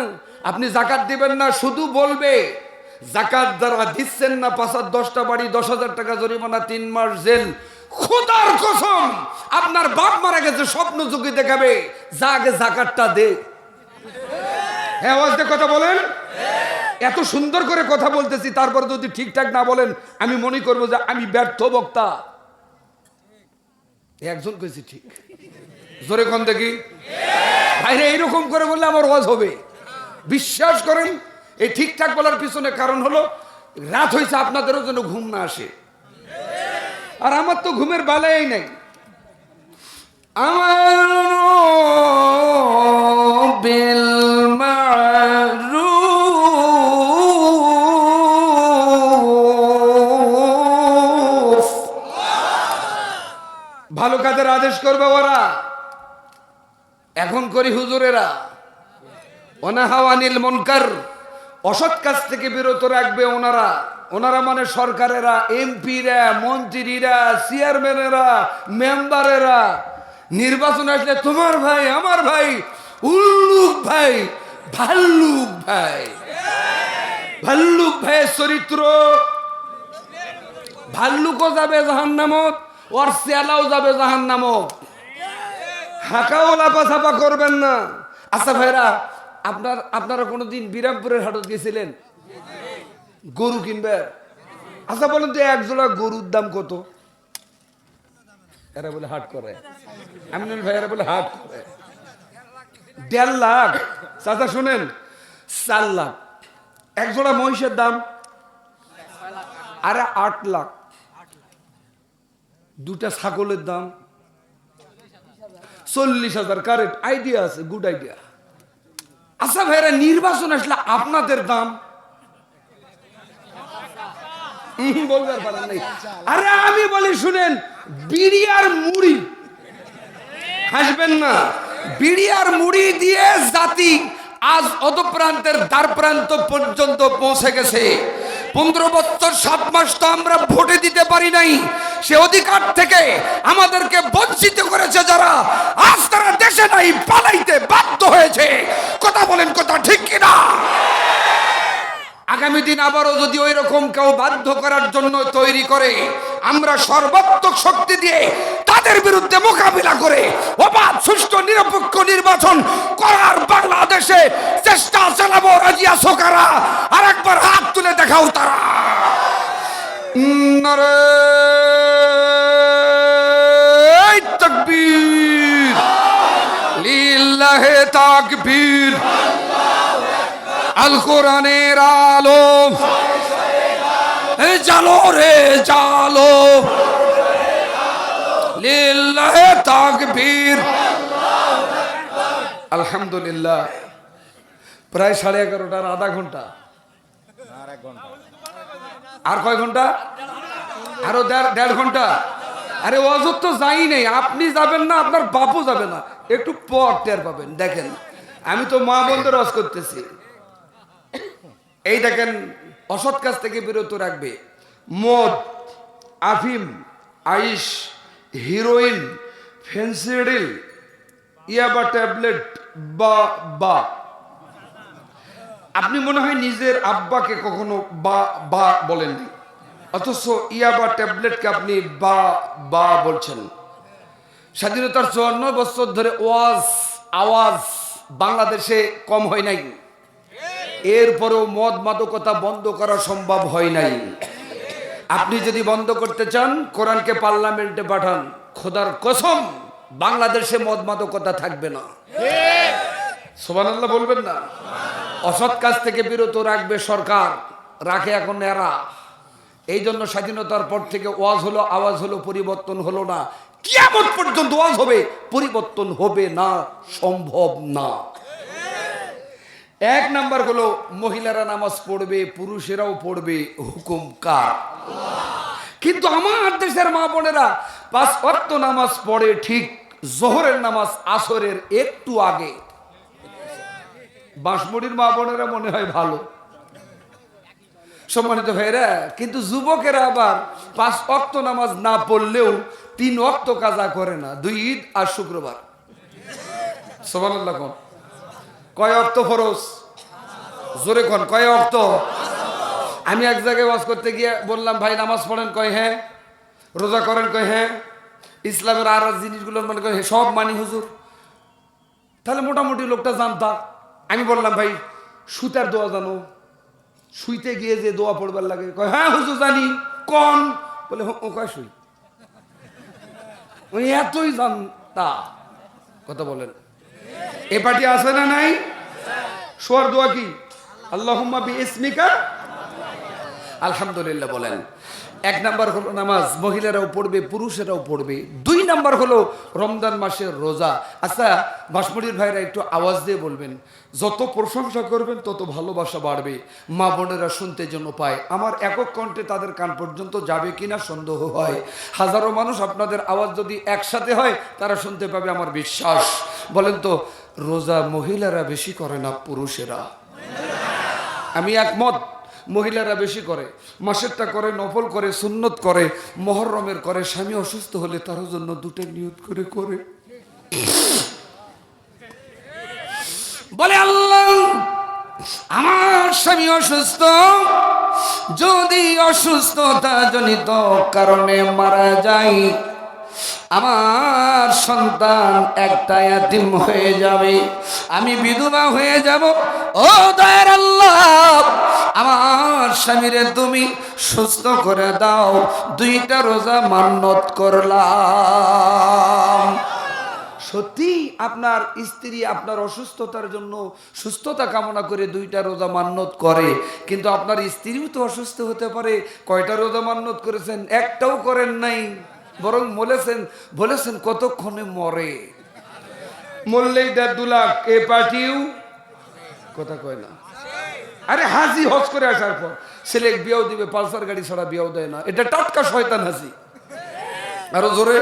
আপনি যাকাত দিবেন না, শুধু বলবে যাকাত যারা দিচ্ছেন না 5-10টা বাড়ি 10,000 টাকা জরিমানা, 3 মাস জেল। খোদার কসম, আপনার বাপ মারা গেছে স্বপ্ন চোখে দেখাবে, যা আগে যাকাতটা দে। হ্যাঁ, আওয়াজ দিয়ে কথা বলেন। এত সুন্দর করে কথা বলতেছি, তারপর যদি ঠিকঠাক না বলেন আমি মনে করবো যে আমি ব্যর্থ বক্তা। একজন কইছি ঠিক, জোরে কোন দেখি ভাইরে, এইরকম করে বললে আমার ওয়াজ হবে। বিশ্বাস করেন, এই ঠিকঠাক বলার পিছনে কারণ হলো রাত হয়েছে, আপনাদেরও যেন ঘুম না আসে। আর আমার তো ঘুমের বালাই নাই। আমার বিল মারুফ, ভালো কাজের আদেশ করবে ওরা। এখন করি হুজুরেরা। অনাহাওয়ানিল মুনকার, অসৎ কাজ থেকে বিরত রাখবে ওনারা। ওনারা মানে সরকারেরা, এমপিরা, মন্ত্রীরা, চেয়ারম্যানেরা, মেম্বারেরা। নির্বাচন আসলে তোমার ভাই, আমার ভাই, উল্লুক ভাই, ভাল্লুক ভাই। ভাল্লুক ভাইয়ের চরিত্র, ভাল্লুকও যাবে জাহান্নামত, ওর চেলাও যাবে জাহান্নামত। হাঁকাও লাফাছাপা করবেন না। আচ্ছা ভাইরা, আপনারা কোনোদিন বিরামপুরের হাটত গেছিলেন গরু কিনবে? আচ্ছা বলেন তো, 1 জোড়া গরুর দাম কত? এরা বলে হাট করে, আমি ভাইয়েরা বলে হাট করে 1.5 লাখ। চাচা শুনেন, 4 লাখ। 1 জোড়া মহিষের দাম আরে 8 লাখ। 2টা ছাগলের দাম 40,000। কারেক্ট আইডিয়া আছে, গুড আইডিয়া। আচ্ছা ভাইরা, নির্বাচন আসলে আপনাদের দাম বলবার পারেন নাই। আরে আমি বলি শুনেন, বিড়ি আর মুড়ি, হাসবেন না, বিড়ি আর মুড়ি দিয়ে জাতি আজ অধপ্রান্তের দ্বার প্রান্ত পর্যন্ত পৌঁছে গেছে। 15 বছর 7 মাস তো আমরা ভোটে দিতে পারি নাই। সে অধিকার থেকে আমাদেরকে বঞ্চিত করেছে যারা, আজ তারা দেশে নাই, পালাইতে বাধ্য হয়েছে। কথা বলেন, কথা ঠিক কিনা? আগামী দিন আবারও যদি ওই রকম কেউ বাধ্য করার জন্য তৈরি করে, আমরা সর্বাত্মক শক্তি দিয়ে তাদের বিরুদ্ধে মোকাবিলা করে অবাধ সুষ্ঠু নিরপেক্ষ নির্বাচন করার বাংলাদেশে চেষ্টা চালাবো। রাজি আছো কারা? আর একবার হাত তুলে দেখাও তারা। নারে তাকবীর, লিল্লাহে তাকবীর। আল কোরআনের আলো জালো রে জালো, লিল্লাহে তাকবীর। আলহামদুলিল্লাহ, প্রায় 11:30, আধা ঘন্টা। আর কয় ঘন্টা? আরো দেড় ঘন্টা। আরে অজর তো যাই নেই, আপনি যাবেন না, আপনার বাপু যাবে না, একটু পর টের পাবেন। দেখেন, আমি তো মা বোনদের ওয়াজ করতেছি। এই দেখেন, অসৎ কাজ থেকে বিরত রাখবে। মদ, আফিম, আইস, হিরোইন, ফেন্সিডিল, ইয়াবা ট্যাবলেট বা বা আপনি মনে হয় নিজের আব্বাকে কখনো বা বা বলেননি, অথচ ইয়াবা ট্যাবলেটকে আপনি বা বা বলছেন। স্বাধীনতার 54 বছর ধরে আওয়াজ বাংলাদেশে কম হয় নাই, এরপরেও মদ মাদকতা বন্ধ করা সম্ভব হয় নাই। আপনি যদি বন্ধ করতে চান, কোরআনকে পার্লামেন্টে পাঠান, খোদার কসম বাংলাদেশে মদ মাদকতা থাকবে না। সুবহানাল্লাহ বলবেন না? অসৎ কাজ থেকে বিরত রাখবে সরকার, রাখে এখন এরা। এই জন্য স্বাধীনতার পর থেকে ওয়াজ হলো, আওয়াজ হলো, পরিবর্তন হলো না। কিয়ামত পর্যন্ত ওয়াজ হবে, পরিবর্তন হবে না, সম্ভব না। এক নাম্বার হলো মহিলারা নামাজ পড়বে, পুরুষেরাও পড়বে, হুকুম কার? কিন্তু আমার দেশের মা বোনেরা 5 ওয়াক্ত নামাজ পড়ে ঠিক জোহরের নামাজ আসরের একটু আগে। বাঁশমুড়ির মা বোনেরা মনে হয় ভালো, সম্মানিত ভাইরা। কিন্তু যুবকেরা আবার 5 ওয়াক্ত নামাজ না পড়লেও 3 ওয়াক্ত কাজা করে না, 2 ঈদ আর শুক্রবার। সুবহানাল্লাহ। কোন কয় ওয়াক্ত ফরজ? জোরে কোন কয় ওয়াক্ত? আমি এক জায়গায় ওয়াজ করতে গিয়ে বললাম, ভাই নামাজ পড়েন? কয় হ্যাঁ। রোজা করেন? কয় হ্যাঁ। ইসলামের আর জিনিসগুলো মনে করেন সব মানি হুজুর। তাহলে মোটামুটি লোকটা জানতা। আমি বললাম, ভাই সুতার দোয়া জানো? শুইতে গিয়ে যে দোয়া পড়বার লাগে? কয় হ্যাঁ হুজুর জানি। কোন? বলে ও কয় শুই। ওই এতই জানতা। কথা বলেন, এ পার্টি আছে না নাই? শোয়ার দোয়া কি? আল্লাহুম্মা বিইসমিকা। আলহামদুলিল্লাহ বলেন। 1 নাম্বার হলো নামাজ, মহিলারাও পড়বে, পুরুষেরাও পড়বে। 2 নাম্বার হলো রমজান মাসের রোজা। আচ্ছা বাঁশমুড়ির ভাইরা একটু আওয়াজ দিয়ে বলবেন, যত প্রশংসা করবেন তত ভালোবাসা বাড়বে, মা বোনেরা শুনতে জন্য পায়। আমার একক কণ্ঠে তাদের কান পর্যন্ত যাবে কিনা সন্দেহ হয়। হাজারো মানুষ আপনাদের আওয়াজ যদি একসাথে হয়, তারা শুনতে পাবে, আমার বিশ্বাস। বলেন তো, রোজা মহিলারা বেশি করে না পুরুষেরা? আমি একমত, মহিলারা বেশি করে। মাসেরটা করে, নফল করে, সুন্নত করে, মুহররমের করে। স্বামী অসুস্থ হলে তার জন্য 2টা নিয়ত করে করে। বলে আল্লাহ, আমার স্বামী অসুস্থ, যদি অসুস্থতা জনিত কারণে মারা যায়, আমার সন্তান একটা ইয়াতীম হয়ে যাবে, আমি বিধবা হয়ে যাব। ও দয়ার আল্লাহ, আমার স্বামীরে তুমি সুস্থ করে দাও। 2টা রোজা মান্নত করলাম। সত্যি আপনার স্ত্রী আপনার অসুস্থতার জন্য সুস্থতা কামনা করে 2টা রোজা মান্নত করে, কিন্তু আপনার স্ত্রীও তো অসুস্থ হতে পারে। কয়টা রোজা মান্নত করেছেন? একটাও করেন নাই, বরং বলেছেন কতক্ষণে মরে। মরলেই 1.5-2 লাখ। এ পার্টিও কথা কয় না। আরে হাজি হজ করে আসার পর ছেলে বিয়াও দিবে, পালসার গাড়ি ছাড়া বিয়াও দেয় না। এটা টাটকা শয়তান হাজি। আরো জোরে,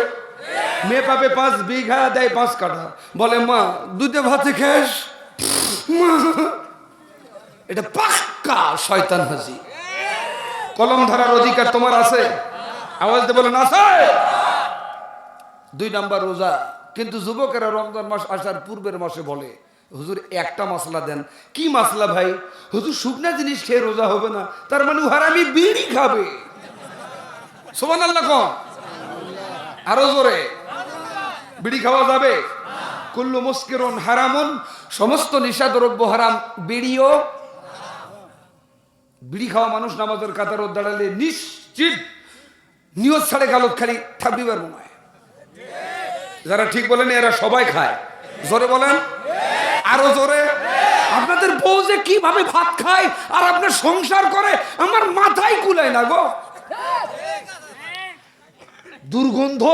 মেয়ে পাবে 5 বিঘা, দেয় 5 কাঠা, বলে মা দুধে ভাতে খেস। এটা পাক্কা শয়তান হাজি। কলম ধরার অধিকার তোমার আছে? আওয়াজ দিয়ে বলেন আছে। 2 নাম্বার রোজা। কিন্তু যুবকেরা রমজান মাস আসার পূর্বের মাসে বলে হুজুর একটা মশলা দেন। কি মশলা ভাই? হুজুর শুকনা জিনিস খেয়ে রোজা হবে না, তার মানে হারামি বিড়ি খাবে। সুবহানাল্লাহ কম, আরো জোরে। বিড়ি খাওয়া যাবে? কুল্লু মুস্কিরুন হারামুন, সমস্ত নিশাদ্রব্য হারাম, বিড়িও। বিড়ি খাওয়া মানুষ নামাজের কাতার দাঁড়ালে নিশ্চিত নিয়ত ছাড়ে গালত খালি থাকবি পারবো না। যারা ঠিক বলেন এরা সবাই খায়। জোরে বলেন, আরো জোরে। আপনাদের বউ যে কিভাবে ভাত খায় আর আপনার সংসার করে আমার মাথায় কুলায় না গো। দুর্গন্ধ,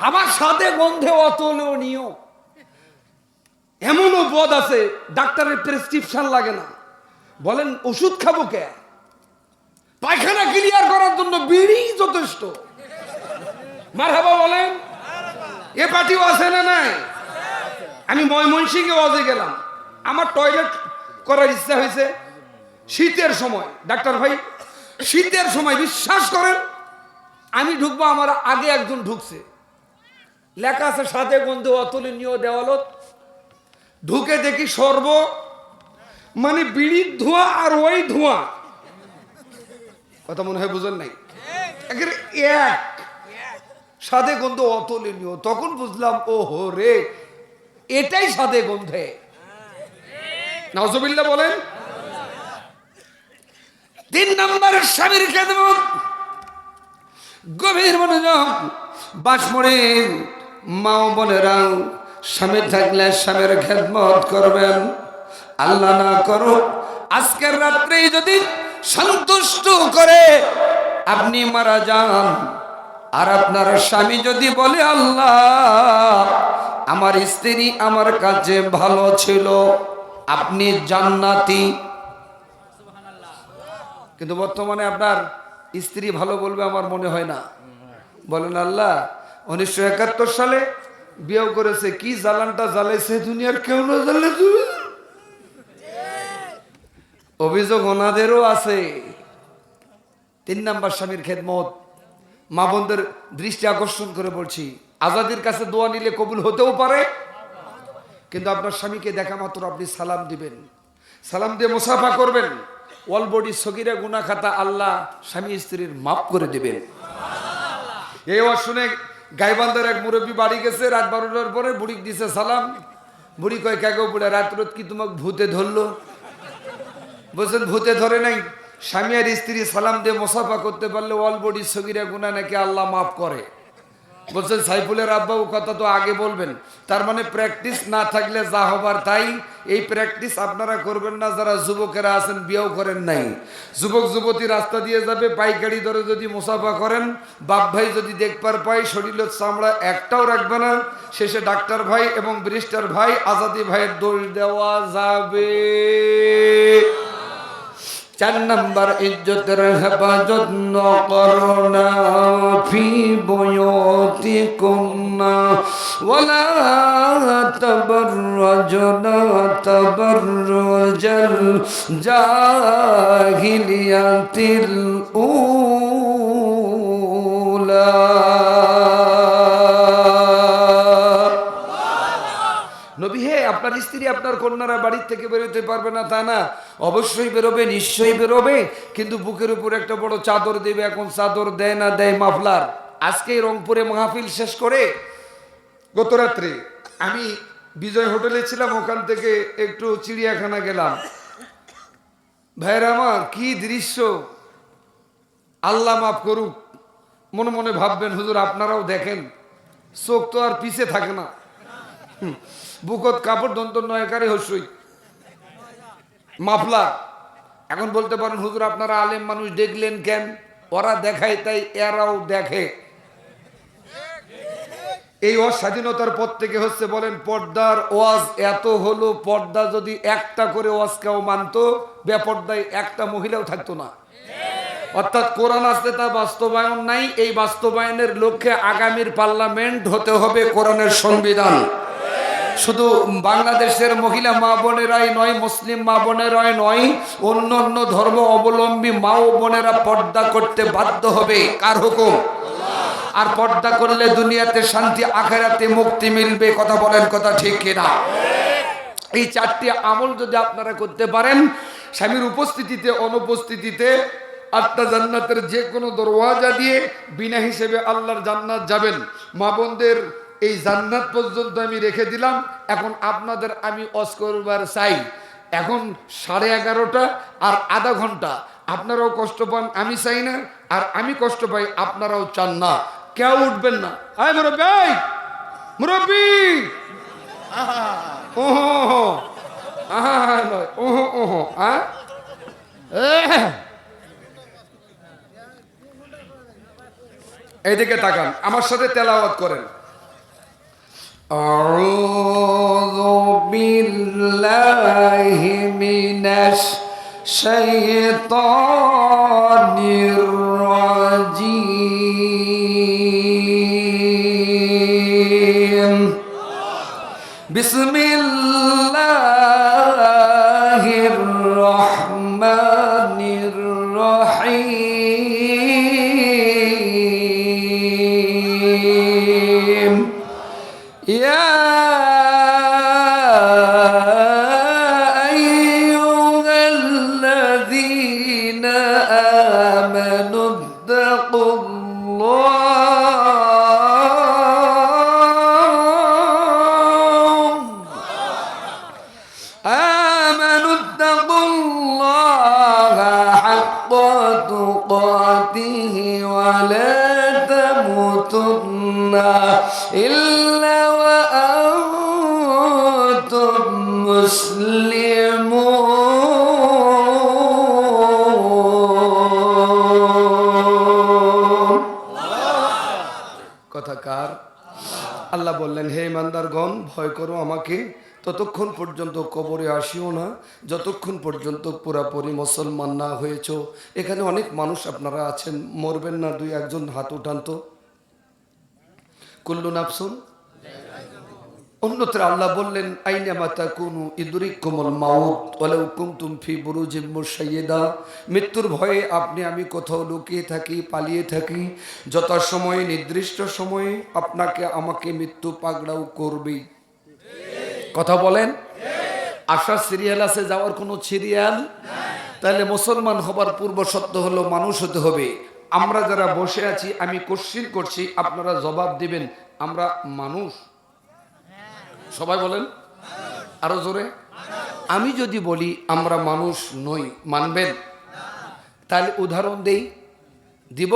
আমার সাথে গন্ধে অতুলনীয়। এমনও পদ আছে ডাক্তারের প্রেসক্রিপশন লাগে না, বলেন ওষুধ খাবো কে? পায়খানা ক্লিয়ার করার জন্য বিড়ি যথেষ্ট। মারহাবা বলেন। এ পার্টিও আছে না নাই? আমি ময়মনসিংহে ওয়াজে গেলাম, আমার টয়লেট করার ইচ্ছা হয়েছে শীতের সময়। ডাক্তার ভাই শীতের সময় বিশ্বাস করেন আমি ঢুকবো, আমার আগে একজন ঢুকছে, লেখা আছে সাথে গন্ধে অতুলনীয় দেওয়ালত। ঢুকে দেখি সর্ব মানে বিড়ির ধোঁয়া আর ওই ধোঁয়া, কথা মনে হয় বুঝেন নাই, এক সাথে গন্ধ অতুলনীয়। তখন বুঝলাম ও হো রে, এটাই সাথে গন্ধে। নাউজুবিল্লাহ বলেন। 3 নম্বর স্বামীর খেদমত, গভীর মনোযোগ। বাসমড়ে মা ও বোনেরা, স্বামী থাকলে স্বামীর খেদমত করবেন। আল্লাহ না করো আজকের রাত্রে যদি সন্তুষ্ট করে আপনি মারা যান, আর আপনার স্বামী যদি বলে আল্লাহ আমার স্ত্রী আমার কাছে ভালো ছিল, আপনি জান্নাতি। কিন্তু বর্তমানে আপনার স্ত্রী ভালো বলবে আমার মনে হয় না। বলেন আল্লাহ 1971 সালে বিয়ে করেছে, কি জ্বালানটা জ্বালাইছে দুনিয়ার কেউ না জ্বালে। অভিযোগ ওনাদেরও আছে। 3 নম্বর স্বামীর খেদমত। মা বোনদের দৃষ্টি আকর্ষণ করে বলছি, আজাদির কাছে দোয়া নিলে কবুল হতেও পারে, কিন্তু আপনার স্বামীকে দেখা মাত্র আপনি সালাম দিবেন, সালাম দিয়ে মুসাফা করবেন। অল বডি সগীরা গুনাহ খাতা আল্লাহ স্বামী স্ত্রীর মাফ করে দিবেন। এই ওয়াজ শুনে গাইবান্ধার এক মুরব্বী বাড়ি গেছে, রাত 12টার পরে বুড়ি দিছে সালাম। বুড়ি কয় কাগো বুড়া, রাত রাত কি তোমাকে ভূতে ধরলো? বলছেন ভূতে ধরে নাই, স্বামী আর স্ত্রী সালাম দিয়ে মুসাফা করতে পারলে অল বডি সগীরা গুনাহ নাকি আল্লাহ মাফ করে। বলছেন সাইফুলের আব্বাও কথা তো আগে বলবেন। তার মানে প্র্যাকটিস না থাকলে যা হবার তাই। এই প্র্যাকটিস আপনারা করবেন না যারা যুবকেরা আছেন, বিয়েও করেন নাই। যুবক যুবতী রাস্তা দিয়ে যাবে, পাইকারি দরে যদি মুসাফা করেন, বাপ ভাই যদি দেখবার পাই শরীরের চামড়া একটাও রাখবে না, শেষে ডাক্তার ভাই এবং ব্যারিস্টার ভাই আজাদি ভাইয়ের দোষ দেওয়া যাবে। 4 নম্বর ইজ্জতের হেফাজত করোনা ফি বুয়ুতিকুন্না ওয়ালা তাবাররাজনা তাবাররুজাল জাহিলিয়াতিল উলা। নবী হে, আপনার স্ত্রী আপনার কন্যারা বাড়ির থেকে বেরোতে পারবে না তা না, অবশ্যই বেরোবে, নিশ্চয়ই বেরোবে, কিন্তু বুকের উপর একটা বড় চাদর দেবে। এখন চাদর দেয় না দেয় মাফলার। আজকে রংপুরে মাহফিল শেষ করে গত রাত্রে আমি বিজয় হোটেলে ছিলাম, ওখান থেকে একটু চিড়িয়াখানা গেলাম। ভাইরা আমার কি দৃশ্য, আল্লাহ মাফ করুক। মনে মনে ভাববেন হুজুর আপনারাও দেখেন, চোখ তো আর পিছে থাকে না। বুকত কাপড় দন্ত নয়কারে হসই মাফলা। এখন বলতে পারেন হুজুর আপনারা আলেম মানুষ দেখলেন কেন? ওরা দেখায় তাই এরাও দেখে। এই স্বাধীনতার পর থেকে হচ্ছে বলেন পর্দার ওয়াজ এত হলো, পর্দা যদি একটা করে ওয়াজ কেউ মানতো, বেপর্দায় একটা মহিলাও থাকতো না। অর্থাৎ কোরআন আসতে তা বাস্তবায়ন নাই। এই বাস্তবায়নের লক্ষ্যে আগামীর পার্লামেন্ট হতে হবে কোরআনের সংবিধান। শুধু বাংলাদেশের মহিলা মা বোনেরাই নয়, মুসলিম মা বোনেরাই নয়, অন্য অন্য ধর্ম অবলম্বী মা ও বোনেরা পর্দা করতে বাধ্য হবে। কার হুকুম? আর পর্দা করলে দুনিয়াতে শান্তি, আখিরাতে মুক্তি মিলবে। কথা বলেন, কথা ঠিক কিনা? এই চারটি আমল যদি আপনারা করতে পারেন, স্বামীর উপস্থিতিতে অনুপস্থিতিতে আটটা জান্নাতের যে কোনো দরওয়াজা দিয়ে বিনা হিসেবে আল্লাহর জান্নাত যাবেন। মা বোনদের এই জান্নাত পর্যন্ত আমি রেখে দিলাম। এখন আপনাদের আমি ওয়াজ করবার চাই। এখন 11:30 আর আধা ঘন্টা। আপনারাও কষ্ট পান, আমি চাই না, আর আমি কষ্ট পাই, আপনারাও চান না। কেউ উঠবেন না। আয় মুরব্বি, মুরব্বি, ওহো আহা নয়, ওহো ওহো আ এইদিকে তাকান, আমার সাথে তেলাওয়াত করেন। আউযু বিল্লাহি মিনাশ শাইতানির রাজিম। বিসমিল্লাহির রহমানির রহিম। ইয়া আইয়ুহাল্লাযীনা আমানু ইত্তাকুল্লাহা হাক্কা তুকাতিহি ওয়া লা তামুতুন্না ইল্লা ওয়া আনতুম মুসলিমুন। কথাকার আল্লাহ বললেন, হে ইমানদারগণ, ভয় করো আমাকে, ততক্ষণ পর্যন্ত কবরে আসিও না যতক্ষণ পর্যন্ত পুরাপুরি মুসলমান না হয়েছ। এখানে অনেক মানুষ আপনারা আছেন, মরবেন না? দুই একজন হাত উঠান তো। কুল্লু নাফসুন। অন্যত্র আল্লাহ বললেন, আইনামা তাকুনু ইদরিকুমুল মাউত ওয়ালাউ কুনতুম ফি বুরুজিম মুশাইয়্যিদা। মৃত্যুর ভয়ে আপনি আমি কোথাও লুকিয়ে থাকি, পালিয়ে থাকি, যথাসময়ে নির্দিষ্ট সময়ে আপনাকে আমাকে মৃত্যু পাকড়াও করবে। কথা বলেন। আশা সিরিয়াল আছে, যাওয়ার কোনো সিরিয়াল? তাহলে মুসলমান হবার পূর্ব শর্ত হলো মানুষ হতে হবে। আমরা যারা বসে আছি, আমি কোশ্চিন করছি, আপনারা জবাব দিবেন, আমরা মানুষ? সবাই বলেন আরো জোরে। আমি যদি বলি আমরা মানুষ নই, মানবেন? তাহলে উদাহরণ দেই, দিব?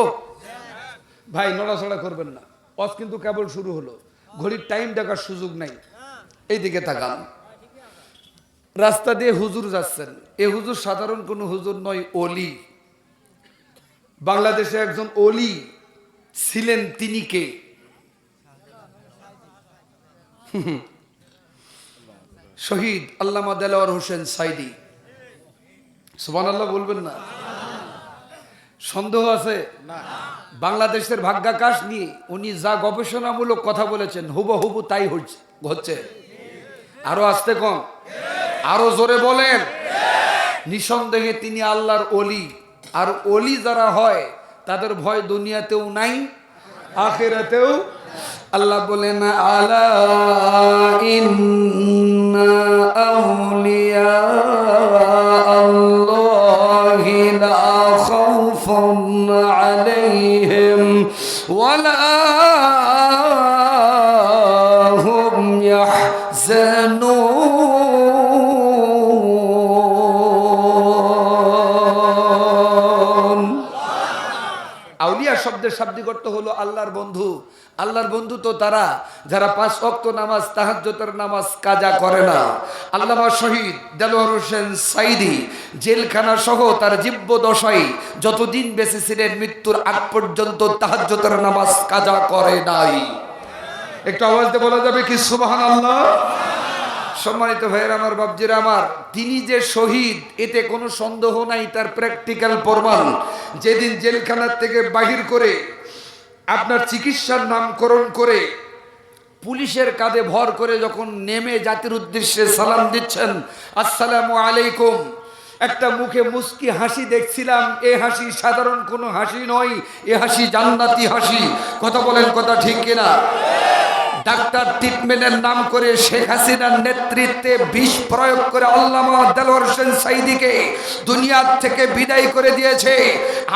ভাই নড়াচড়া করবেন না, ওয়াজ কিন্তু কেবল শুরু হলো, ঘড়ির টাইম দেখার সুযোগ নাই। এইদিকে তাকান, রাস্তা দিয়ে হুজুর যাচ্ছেন। এ হুজুর সাধারণ কোনো হুজুর নয়, ওলি। বাংলাদেশে একজন ওলি ছিলেন, তিনি কে? শহীদ আল্লামা দেলোয়ার হোসেন সাইদি। সুবহানাল্লাহ বলবেন না? সন্দেহ আছে? বাংলাদেশের ভাগ্যাকাশ নিয়ে উনি যা গবেষণামূলক কথা বলেছেন, হুবহু তাই হচ্ছে। আরো আসতে কম, আরো জোরে বলেন। নিঃসন্দেহে তিনি আল্লাহর ওলি। আর ওলি যারা হয় তাদের ভয় দুনিয়াতেও নাই, আখিরাতেও। আল্লাহ বলেন, আলা ইন্না আউলিয়া আল্লাহি লা খাউফুন আলাইহিম ওয়া লা হুম ইয়াহজানুন। আউলিয়া শব্দের শাব্দিক অর্থ হলো আল্লাহর বন্ধু। আল্লাহর বন্ধু তো তারা যারা 5 ওয়াক্ত নামাজ, তাহাজ্জুদের নামাজ কাজা করে না। আল্লামা শহীদ দেলোয়ার হোসেন সাইদি জেলখানা সহ তার জীবদ্দশায় যতদিন বেঁচে ছিলেন, মৃত্যুর আগ পর্যন্ত তাহাজ্জুদের নামাজ কাজা করে নাই। একটু আওয়াজ দিয়ে বলা যাবে কি সুবহানাল্লাহ? সম্মানিত ভাইয়ের আমার, বাপজিরা আমার, তিনি যে শহীদ এতে কোনো সন্দেহ নাই। তার প্র্যাকটিক্যাল প্রমাণ, যেদিন জেলখানার থেকে বাহির করে আপনার চিকিৎসার নামকরণ করে পুলিশের কাঁধে ভর করে যখন নেমে জাতির উদ্দেশ্যে সালাম দিচ্ছেন, আসসালামু আলাইকুম, একটা মুখে মুস্কি হাসি দেখছিলাম। এ হাসি সাধারণ কোনো হাসি নয়, এ হাসি জান্নাতি হাসি। কথা বলেন, কথা ঠিক কিনা? ডাক্তার ট্রিটমেন্টের নাম করে শেখ হাসিনার নেতৃত্বে বিষ প্রয়োগ করে আল্লামা দেলোয়ার হোসেন সাঈদীকে দুনিয়া থেকে বিদায় করে দিয়েছে।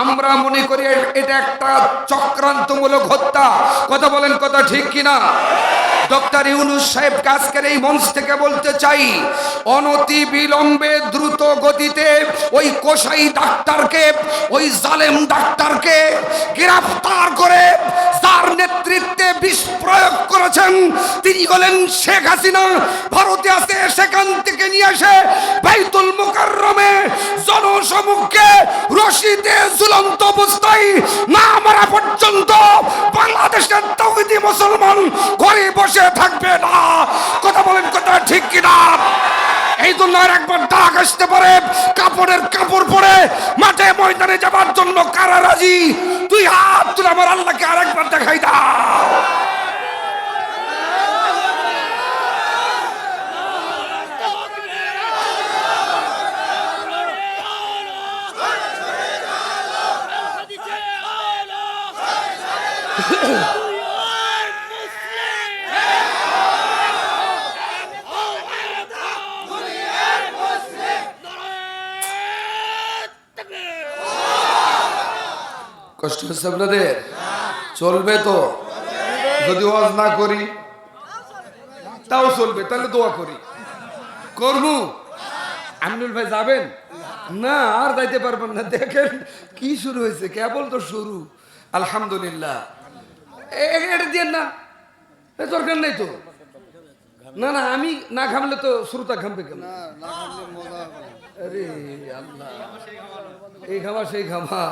আমরা মনে করি এটা একটা চক্রান্তমূলক হত্যা। কথা বলেন, কথা ঠিক কিনা? ডক্টর ইউনূস সাহেব আজকের এই মঞ্চ থেকে বলতে চাই, অনতি বিলম্বে দ্রুত গতিতে ওই কসাই ডাক্তারকে, ওই জালেম ডাক্তারকে গ্রেফতার করে যার নেতৃত্বে বিষ প্রয়োগ করেছেন তিনি হলেন শেখ হাসিনা। ভারতে আছে, সেখান থেকে নিয়ে এসে বাইতুল মুকাররমে জনসমুখে রশিদে ঝুলন্ত অবস্থায় না মারা পর্যন্ত বাংলাদেশের তৌহিদি মুসলমান ঘরে বসে থাকবে না। কথা বলেন, কথা ঠিক কিনা? এই জন্য আর একবার ডাক আসতে পারে, কাপড়ের কাপড় পরে মাঠে ময়দানে যাবার জন্য কারা রাজি? তুই হাত তুলে আমার আল্লাহকে আরেকবার দেখাই দাও। কষ্ট হচ্ছে আপনাদের? চলবে তো? যদি ওয়াজ না করি তাও চলবে, তাহলে দোয়া করি। করবো? আমিনুল ভাই যাবেন না? আর যাইতে পারবেন না। দেখেন কি শুরু হয়েছে, কেবল তো শুরু। আলহামদুলিল্লাহ। এটা দিয়ে না, দরকার নেই তো। না না, আমি না ঘামলে তো শ্রোতা ঘামবে কেন? আরে আল্লাহ, এই ঘামা সেই ঘামা।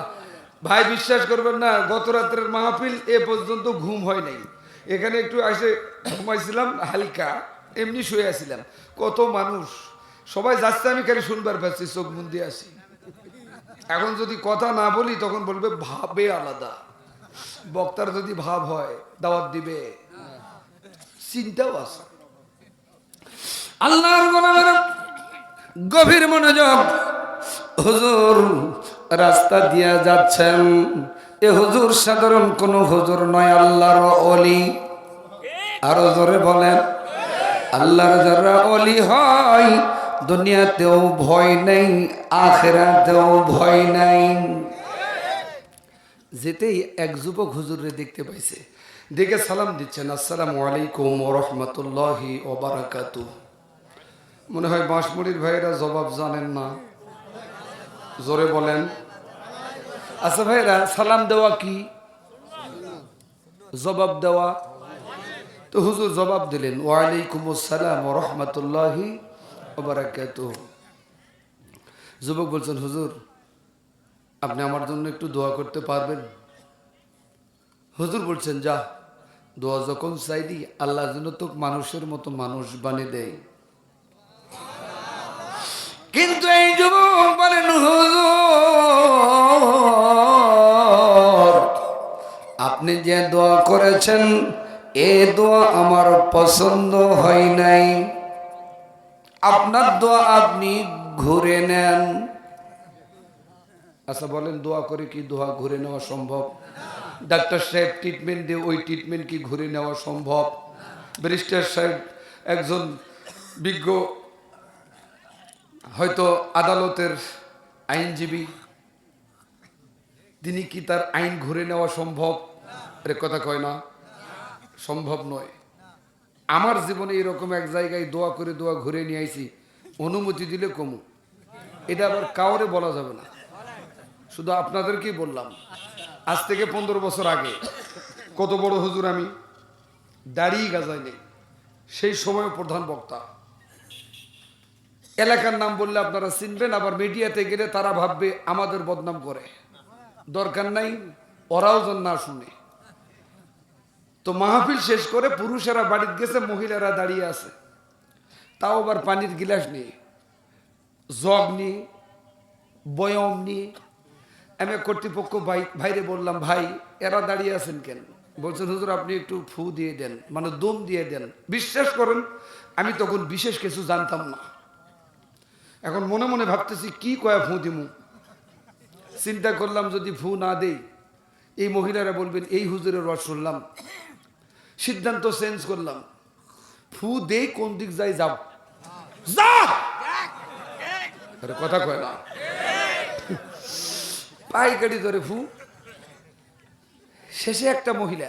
ভাই বিশ্বাস করবেন না, গত রাত্রের মাহফিল এ পর্যন্ত ঘুম হয় নাই। এখানে একটু এসে ঘুমাইছিলাম, হালকা এমনি শুয়ে আসছিলাম। কত মানুষ, সবাই যাচ্ছে, আমি খালি শুনবার পাচ্ছি, চোখ মুন দিয়ে আসি। এখন যদি কথা না বলি তখন বলবে ভাবে আলাদা। বক্তার যদি ভাব হয় দাওয়াত দিবে, চিন্তাও আছে। আল্লাহর গোলামের গভীর মনোযোগ। হুজুর রাস্তা দিয়া যাচ্ছেন, এ হুজুর সাধারণ কোন হুজুর নয়, আল্লাহর ওলি। আরো জোরে বলেন, আল্লাহর যারা ওলি হয় দুনিয়াতেও ভয় নেই, আখিরাতেও ভয় নাই। যেতেই এক যুবক হুজুরে দেখতে পাইছে, দেখে সালাম দিচ্ছেন, আসসালামু আলাইকুম ওয়া রাহমাতুল্লাহি ওয়া বারাকাতুহু। মনে হয় বাঁশমুড়ির ভাইরা জবাব জানেন না, জোরে বলেন। আচ্ছা ভাইরা, সালাম দেওয়া কি? জবাব দেওয়া। তো হুজুর জবাব দিলেন, ওয়ালাইকুম আসসালাম ওয়া রাহমাতুল্লাহি ওয়া বারাকাতুহু। যুবক বলছেন, হুজুর আপনি আমার জন্য একটু দোয়া করতে পারবেন? হুজুর বলছেন, যা, দোয়া যখন চাইলি আল্লাহ যেন তোকে মানুষের মতো মানুষ বানিয়ে দেয়। কিন্তু এই যুবক বলেন, হুজুর আপনি যে দোয়া করেছেন এ দোয়া আমার পছন্দ হয় নাই, আপনার দোয়া আপনি ঘুরে নেন। আচ্ছা বলেন, দোয়া করে কি দোয়া ঘুরে নেওয়া সম্ভব? ডাক্তার সাহেব ট্রিটমেন্ট দিয়ে ওই ট্রিটমেন্ট কি ঘুরে নেওয়া সম্ভব? ব্যারিস্টার সাহেব একজন বিজ্ঞ, হয়তো আদালতের আইনজীবী, তিনি কি তার আইন ঘুরে নেওয়া সম্ভব? এর কথা কয় না, সম্ভব নয়। আমার জীবনে এরকম এক জায়গায় দোয়া করে দোয়া ঘুরে নিয়ে আইছি, অনুমতি দিলে কমু। এটা আবার কাউরে বলা যাবে না, শুধু আপনাদেরকেই বললাম। আজ থেকে 15 বছর আগে কত বড় হুজুর আমি, দাড়ি গাজাই নেই, সেই সময় প্রধান বক্তা। এলাকার নাম বললে আপনারা চিনবেন, আবার মিডিয়াতে গেলে তারা ভাববে আমাদের বদনাম করে। দরকার নাই, ওরাও যেন না শুনে। তো মাহফিল শেষ করে পুরুষেরা বাড়িতে গেছে, মহিলারা দাঁড়িয়ে আছে, তাও আবার পানির গিলাস নিয়ে, জগ নিয়ে, বয়ম নিয়ে। আমি কর্তৃপক্ষ ভাইরে বললাম, ভাই এরা দাঁড়িয়ে আছেন কেন? বলছেন, হুজুর আপনি একটু ফু দিয়ে দেন, মানে দম দিয়ে দেন। বিশ্বাস করেন আমি তখন বিশেষ কিছু জানতাম না। এখন মনে মনে ভাবতেছি কি কয়া ফু দিমু। চিন্তা করলাম যদি ফু না দেই এই মহিলারা বলবেন এই হুজুরের রস শুনলাম। সিদ্ধান্ত চেঞ্জ করলাম, ফু দেই কোন দিক যাই যাব। কথা কয় না, পাইকারি ধরে ফু। শেষে একটা মহিলা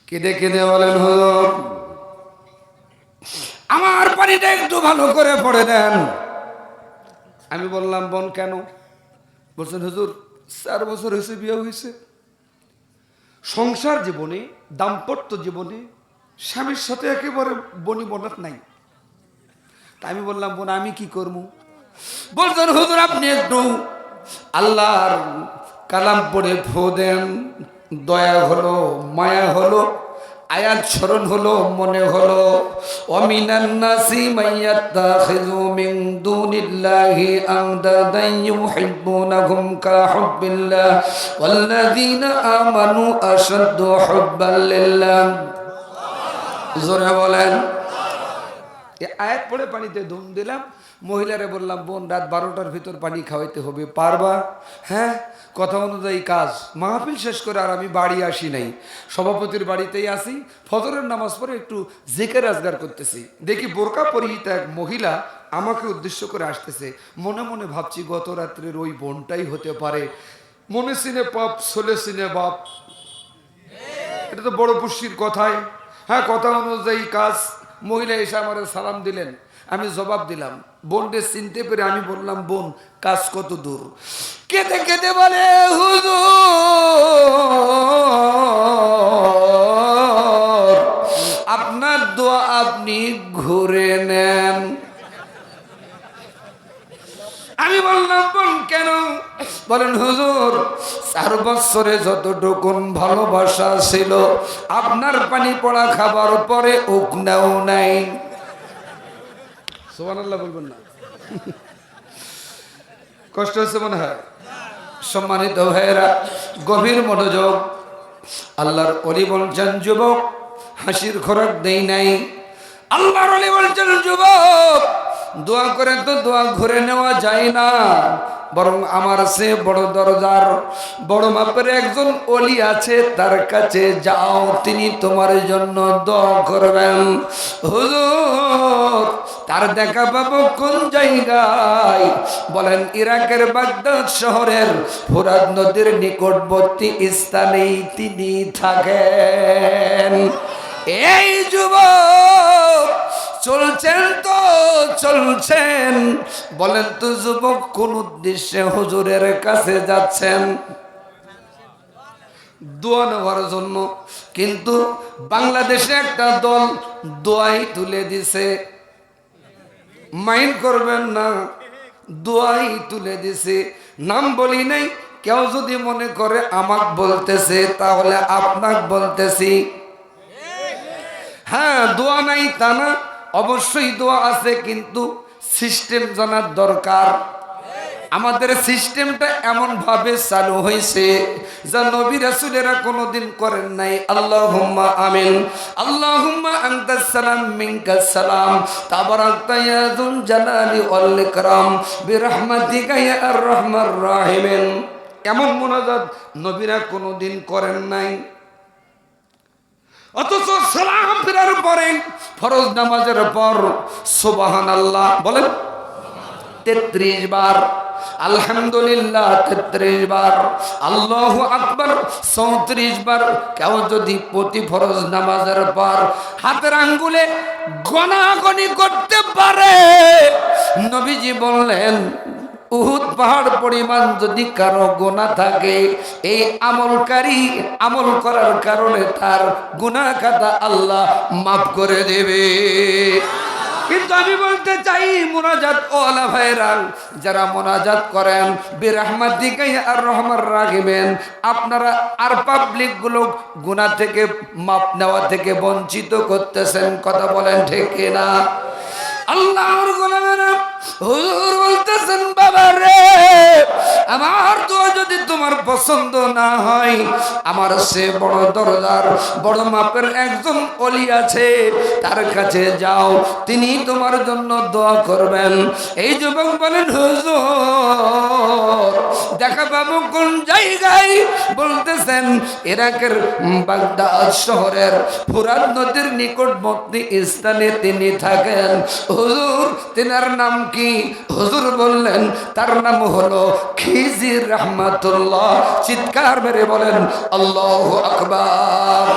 কেঁদে কেঁদে বলেন হুজুর আমার পানিটা একটু ভালো করে পড়ে দেন। আমি বললাম বোন কেন? বলছেন হুজুর 4 বছর হয়েছে বিয়ে হয়েছে, সংসার জীবনে দাম্পত্য জীবনে স্বামীর সাথে একেবারে বনি বনাত নাই। তাই আমি বললাম বোন আমি কি করবো? বলছেন হুজুর আপনি একটু আল্লাহর কালাম পড়ে ফু দেন, দয়া হলো মায়া হলো, আয়াত স্মরণ হলো, মনে হলো ওয়ামিনান নাসি মাইয়াত্তাখিযু মিন দুনিল্লাহি আনদাদান ইউহিব্বুনাহুম কা হুব্বিল্লাহ ওয়াল্লাযীনা আমানু আশাদ্দু হুব্বান লিল্লাহ। জোরে বলেন। এই আয়াত পড়ে পানিতে ধুম দিলাম। মহিলারে বললাম বোন রাত 12টার ভিতর পানি খাওয়াইতে হবে, পারবা? হ্যাঁ, কথা অনুযায়ী কাজ। মাহফিল শেষ করে আর আমি বাড়ি আসি নাই, সভাপতির বাড়িতেই আসি। ফজরের নামাজ পড়ে একটু জিকির আজগার করতেছি, দেখি বোরকা পরিহিত এক মহিলা আমাকে উদ্দেশ্য করে আসতেছে। মনে মনে ভাবছি গত রাত্রের ওই বোনটাই হতে পারে। মনে সিনে পাপ ছোলে সিনে বাপ, এটা তো বড় পুষ্টির কথাই। হ্যাঁ, কথা অনুযায়ী কাজ। মহিলা এসে আমার সালাম দিলেন, আমি জবাব দিলাম। বোনকে চিনতে পেরে আমি বললাম বোন কাজ কত দূর? কেঁদে কেঁদে বলে হুজুর আপনার দোয়া আপনি ঘুরে নেন। আমি বললাম বোন কেন? বলেন হুজুর 4 বছরে যতটুকুন ভালোবাসা ছিল আপনার পানি পড়া খাবার পরে উকনাও নাই। সুবহানাল্লাহ বলবেন না? কষ্ট হচ্ছে মনে হয়? সম্মানিত ভাইয়েরা গভীর মনোযোগ। আল্লাহর ওলি বলছেন যুবক হাসির খোরাক দেই নাই। আল্লাহর ওলি বলছেন যুবক দোয়া করে তো দোয়া ঘুরে নেওয়া যায় না, বরং আমার সে বড় দরজার বড় মাপের একজন ওলি আছে, তার কাছে যাও, তিনি তোমার জন্য দোয়া করবেন। হুজুর তার দেখা পাবো কোন জায়গায়? বলেন ইরাকের বাগদাদ শহরের ফোরাত নদীর নিকটবর্তী স্থানেই তিনি থাকেন। এই যুবক চলছেন তো চলছেন, বলেন তো যুবক কোন উদ্দেশ্যে হুজুরের কাছে যাচ্ছেন? দোয়া নেওয়ার জন্য। কিন্তু বাংলাদেশে একটা দল দোয়াই তুলে দিছে, মাইন্ড করবেন না, দোয়াই তুলে দিছে। নাম বলি নাই, কেউ যদি মনে করে আমাক বলতেছে তাহলে আপনাক বলতেছি। হ্যাঁ দোয়া নাই তা না, অবশ্যই দোয়া আছে, কিন্তু সিস্টেম জানার দরকার। আমাদের সিস্টেমটা এমন ভাবে চালু হয়েছে যা নবী রাসূলেরা কোনোদিন করেন নাই। আল্লাহুম্মা আমিন। আল্লাহুম্মা আনতাস সালাম মিনকাস সালাম তাবারাকতা ইয়া যুল জালালি ওয়াল ইকরাম বিরহমাতিকা ইয়া আর রাহমার রাহিমিন। এমন মুনাজাত নবীরা কোনোদিন করেন নাই। অথচ সালাম ফেরার পরে ফরজ নামাজের পর সুবহানাল্লাহ বলেন 33 বার, আলহামদুলিল্লাহ 33 বার, আল্লাহু আকবার 34 বার। কেউ যদি প্রতি ফরজ নামাজের পর হাতের আঙ্গুলে গণাগণি করতে পারে, নবীজি বললেন উহুদ পাহাড় পরিমাণ যদি কারো গুনাহ থাকে, এই আমল করার কারণে তার গুনাহ খাতা আল্লাহ মাফ করে দেবে। কিন্তু আমি বলতে চাই মুনাজাত ওয়ালা ভাইরা যারা মুনাজাত করেন বিরহমাতিকা ইয়া আর রাহমার রাহিমিন, আপনারা আর পাবলিক গুলো গুনাহ থেকে মাপ নেওয়া থেকে বঞ্চিত করতেছেন। কথা বলেন ঠিক কিনা? আল্লাহর গোলামেরা হুজুর বলতেছেন বাবা রে, আমার দোয়া যদি তোমার পছন্দ না হয়, আমার সে বড় দরজার বড় মাপের একজন ওলি আছে, তার কাছে যাও, তিনি তোমার জন্য দোয়া করবেন। এই যুবক বলেন হুজুর দেখা পাবো কোন জায়গায়? বলতেছেন ইরাকের বাগদাদ শহরের ফুরাত নদীর নিকটবর্তী স্থানে তিনি থাকেন। হুজুর তিনার নাম কি? হুজুর বললেন তার নাম হলো খিজির রহমাতুল্লাহ। চিৎকার মেরে বলেন আল্লাহু আকবার।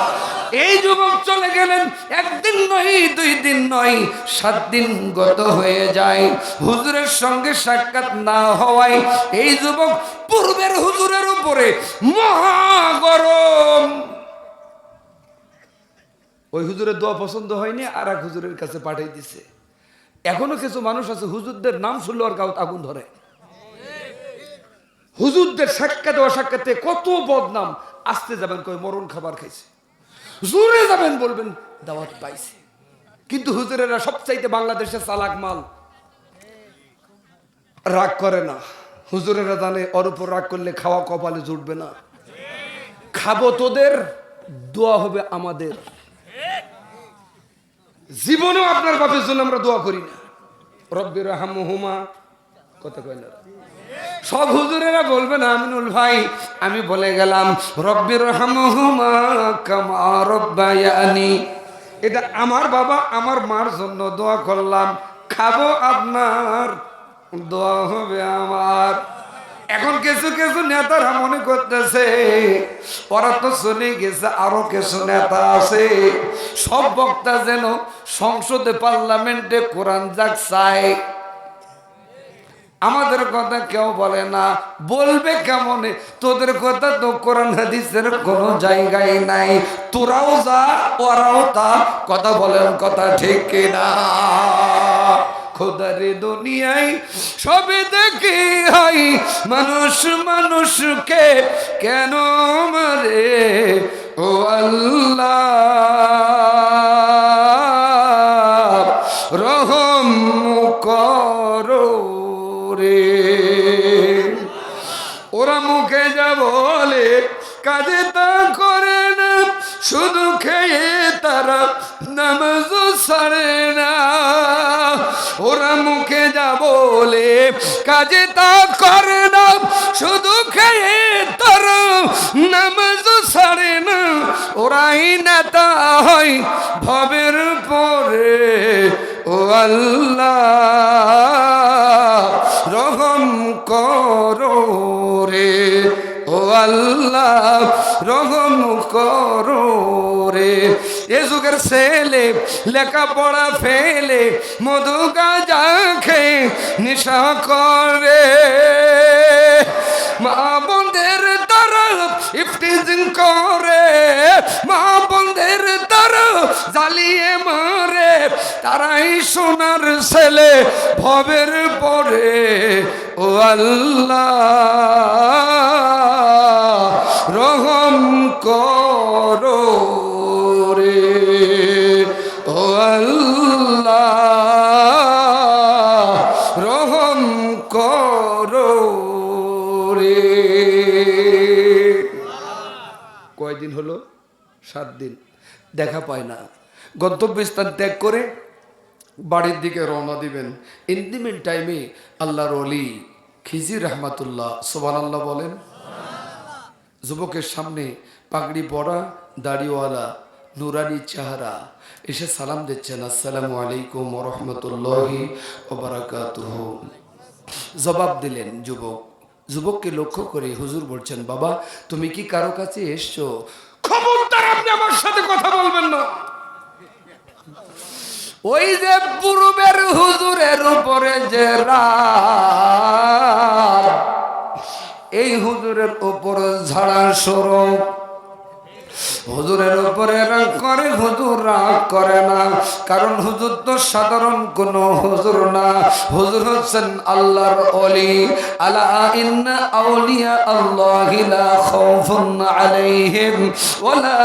এই যুবক চলে গেলেন, একদিন নয়, 2 দিন নয়, 7 দিন গত হয়ে যায়। হুজুরের সঙ্গে সাক্ষাৎ না হওয়ায় এই যুবক পূর্বের হুজুরের উপরে মহা গরম। ওই হুজুরের দোয়া পছন্দ হয়নি, আর এক হুজুরের কাছে পাঠিয়ে দিছে। এখনো কিছু মানুষ আছে হুজুরদের নাম শুনলে ওর গায়ে আগুন ধরে। হুজুরদের সাক্ষাৎ অসাক্ষাতে কত বদনাম। আসতে যাবেন কই মরণ খাবার খাইছে, জোরে যাবেন বলবেন দাওয়াত পাইছে। কিন্তু হুজুরেরা সবচাইতে বাংলাদেশের চালাক মাল, রাগ করে না। হুজুরেরা জানে ওর উপর রাগ করলে খাওয়া কপালে জুটবে না। খাবো তোদের, দোয়া হবে আমাদের। জীবনেও আপনার বাপের জন্য আমরা দোয়া করি না। রব্বির রাহমহুমা, কথা কয় না। সব হুজুরেরা বলবেন আমিনুল ভাই, আমি বলে গেলাম রব্বির রাহমহুমা কামা রব্বায়ানি। এটা আমার বাবা আমার মার জন্য দোয়া করলাম, খাবো আপনার, দোয়া হবে আমার। এখন কিছু কিছু নেতারা মনে করতেছে ওরা তো চলে গেছে, আরো কিছু নেতা আছে। সব বক্তা যেন সংসদে পার্লামেন্টে কোরআন যাক চায়। আমাদের কথা কেউ বলে না, বলবে কেমনে? তোদের কথা তো কোরআন হাদিসের কোনো জায়গায় নাই। তোরাও যা ওরাও তা, কথা বলেন, কথা ঠিক কিনা? খোদারে দুনিয়ায় সবে দেখি হয়, মানুষ মানুষকে কেন মারে? ও আল্লাহ রহম করো রে। ওরা মুখে যা বলে কাজে তা করে না, শুধু খেয়ে তারা নামাজ ছাড়ে না। ওরা মুখে যা বলে কাজে তা করে না, শুধু খেয়ে তারা নামাজ ছাড়ে না। ওরাই নেতা হয় ভবের পরে। ও আল্লাহ রহম করো রে, ও আল্লাহ রহম করো রে। এ যুগের ছেলে লেখাপড়া ফেলে মধু গাঁজা খেয়ে নেশা করে, মা বোনদের তরফ ইফতিজিং করে, মা বোনদের তরফ জ্বালিয়ে মারে। তারাই সোনার ছেলে ভবের পরে। ও আল্লাহ রহম করো রে, ও আল্লাহ রহম করো রে। কয়দিন হলো? 7 দিন। দেখা পায় না। গন্তব্যস্থান ত্যাগ করে বাড়ির দিকে রওনা দিবেন। ইন দি মিন টাইমে আল্লাহর ওলি খিজির রহমাতুল্লাহ, সুবহানাল্লাহ বলেন। যুবকের সামনে পাগড়ি পরা, দাড়িওয়ালা, নুরানি চেহারা, এসে সালাম দিচ্ছেন, আসসালামু আলাইকুম ওয়া রাহমাতুল্লাহি ওয়া বারাকাতুহু। জবাব দিলেন যুবক। যুবককে লক্ষ্য করে হুজুর বলছেন, বাবা তুমি কি কারো কাছে এসছো? খবরদার আপনি আমার সাথে কথা বলবেন না। ওই যে পূর্বের হুজুরের উপরে যে রাত, এই হুজুরের উপর ঝাড়া সরব। হুজুরের উপরে রাগ করে, হুজুর রাগ করে না, কারণ হুজুর তো সাধারণ কোন হুজুর না, হুজুর হচ্ছেন আল্লাহর ওলি। আলা ইন্না আউলিয়া আল্লাহি লা খাউফুন আলাইহিম ওয়ালা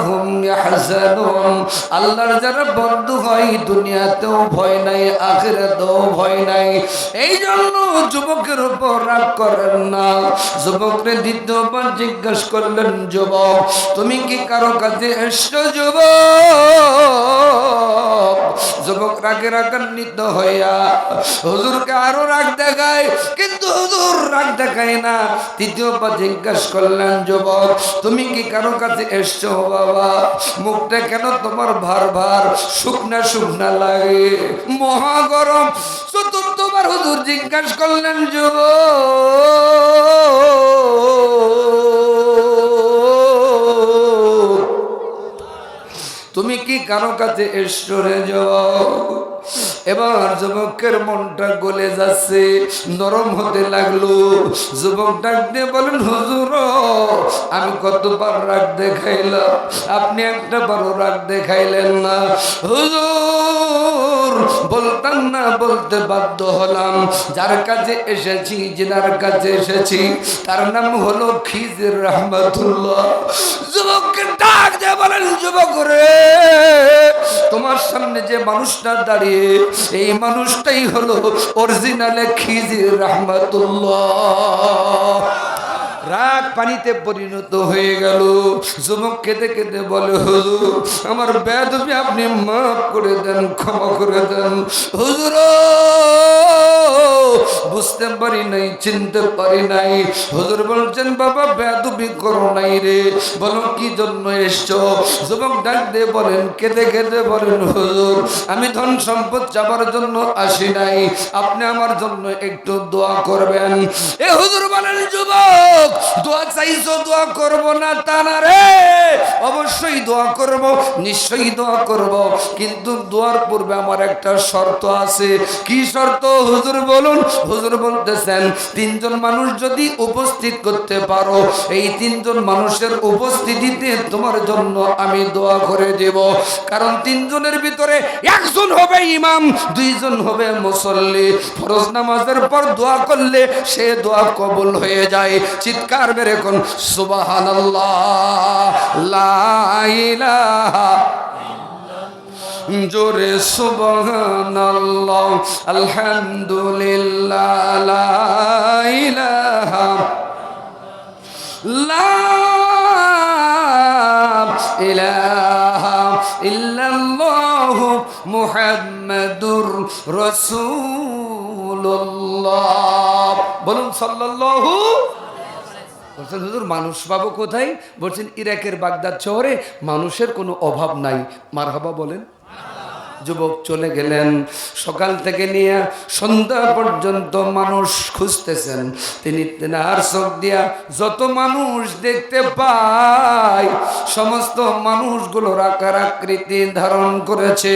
হুম ইয়াহজানুন। আল্লাহর যারা বন্ধু হয় দুনিয়াতেও ভয় নাই, আখিরাতেও ভয় নাই। এই জন্য যুবকের উপর রাগ করেন না। যুবকরে দ্বিতীয়বার জিজ্ঞাসা করলেন, যুবক তুমি কি কারো কাছে এসছো? যুবক রাগে রাগান্বিত হইয়া হুজুরকে আরো রাগ দেখায়, কিন্তু হুজুর রাগ দেখায় না। তৃতীয়বার জিজ্ঞাসা করলেন, যুবক তুমি কি কারো কাছে এসছো? বাবা মুখটা কেন তোমার ভার ভার, শুকনা শুকনা লাগে, মহা গরম। চতুর্থবার হুজুর জিজ্ঞাসা করলেন, যুবক তুমি কি কারো কাছে এসছো রে যুবক? এবার যুবকের মনটা গলে যাচ্ছে, নরম হতে লাগলো। যুবক ডাক দিয়ে বলেন, হুজুর আমি কতবার রাগ দেখাইলাম, আপনি একটা বড় রাগ দেখাইলেন না। হুজুর বলতাম না, বলতে বাধ্য হলাম। যার কাছে এসেছি, যার কাছে এসেছি তার নাম হলো খিজির রহমাতুল্লাহ। যুবককে ডাক দিয়ে বলেন, যুবক রে তোমার সামনে যে মানুষটা দাঁড়িয়ে, এই মানুষটাই হলো অরিজিনালে খিজির রহমাতুল্লাহ। রাগ পানিতে পরিণত হয়ে গেল। যুবক কেঁদে কেঁদে বলে, হুজুর আমার বেয়াদবি আপনি মাফ করে দেন, ক্ষমা করে দেন। হুজুর বুঝতে পারি নাই, চিনতে পারি নাই। হুজুর বলছেন, বাবা বেয়াদবি করো নাই রে, বলো কি জন্য এসছো? যুবক ডাক দিয়ে বলেন, কেঁদে কেঁদে বলেন, হুজুর আমি ধন সম্পদ চাবার জন্য আসি নাই, আপনি আমার জন্য একটু দোয়া করবেন। এ হুজুর বলেন, যুবক দোয়া চাইছো, দোয়া করব না তা না রে, অবশ্যই দোয়া করব, নিশ্চয়ই দোয়া করব, কিন্তু দোয়ার পূর্বে আমার একটা শর্ত আছে। কি শর্ত হুজুর বলুন? হুজুর বলতেছেন, তিনজন মানুষ যদি উপস্থিত করতে পারো, এই তিনজন মানুষের উপস্থিতিতে তোমার জন্য আমি দোয়া করে দেব। কারণ তিনজনের ভিতরে একজন হবে ইমাম, দুইজন হবে মুসল্লি। ফরজ নামাজের পর দোয়া করলে সে দোয়া কবুল হয়ে যায়। চিৎকার মেরে কোন সুবহানাল্লাহ, লা ইলাহা জোরে সুবহানাল্লাহ, আলহামদুলিল্লাহ, লা ইলাহা ইলাহা ইল্লাল্লাহ মুহাম্মাদুর রাসূলুল্লাহ। বলুন সাল্লাল্লাহু। বলছেন, হুজুর মানুষ পাবো কোথায়? বলছেন, ইরাকের বাগদাদ শহরে মানুষের কোনো অভাব নাই। মারহাবা বলেন। যুবক চলে গেলেন। সকাল থেকে নিয়ে সন্ধ্যা পর্যন্ত মানুষ খুঁজতেছেন। তিনি তেনার চোখ দিয়া যত মানুষ দেখতে পায়, সমস্ত মানুষগুলোর আকার আকৃতি ধারণ করেছে।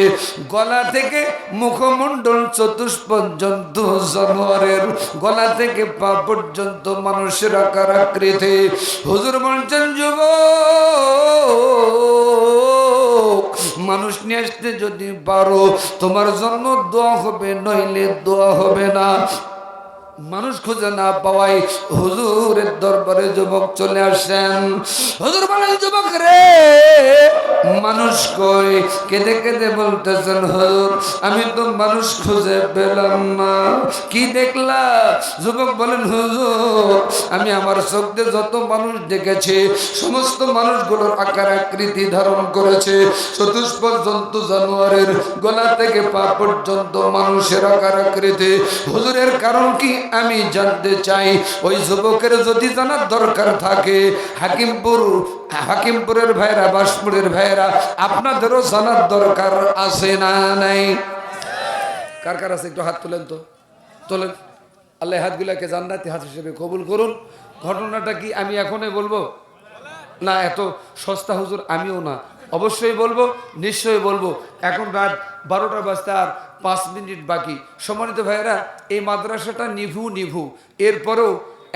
গলা থেকে মুখমণ্ডল চতুষ পর্যন্ত জানোয়ারের, গলা থেকে পা পর্যন্ত মানুষের আকার আকৃতি। হুজুর বলছেন, যুবক মানুষ নিয়ে আসতে যদি পারো তোমার জন্য দোয়া হবে, নইলে দোয়া হবে না। মানুষ খুঁজে না পাওয়ায় হুজুরের দরবারে যুবক চলে আসেন। হুজুর বলেন, যুবক রে মানুষ কই? কেঁদে কেঁদে বলতেছেন, হুজুর আমি তো মানুষ খুঁজে পেলাম না। কি দেখলা? যুবক বলেন, হুজুর আমি আমার চোখে যত মানুষ দেখেছি সমস্ত মানুষগুলোর আকার আকৃতি ধারণ করেছে। চতুষ্পদ জন্তু জানোয়ারের, গলা থেকে পা পর্যন্ত মানুষের আকার আকৃতি। হুজুরের কারণ কি আমি জানতে চাই। ওই যুবকের যদি জানার দরকার থাকে, হাকিমপুরের ভাইরা, বাসপুরের ভাইরা, আপনাদেরও জানার দরকার আছে না নাই? কার কার আছে একটু হাত তোলেন তো, তোলেন। আল্লাহ হাতগুলাকে জান্নাতি হাত হিসেবে কবুল করুন। ঘটনাটা কি আমি এখনই বলবো না? এত সস্তা হুজুর আমিও না, অবশ্যই বলবো, নিশ্চয়ই বলবো। এখন রাত 12টা বাজতে আর 5 মিনিট বাকি। সম্মানিত ভাইয়েরা, এই মাদ্রাসাটা নিভু, এরপরেও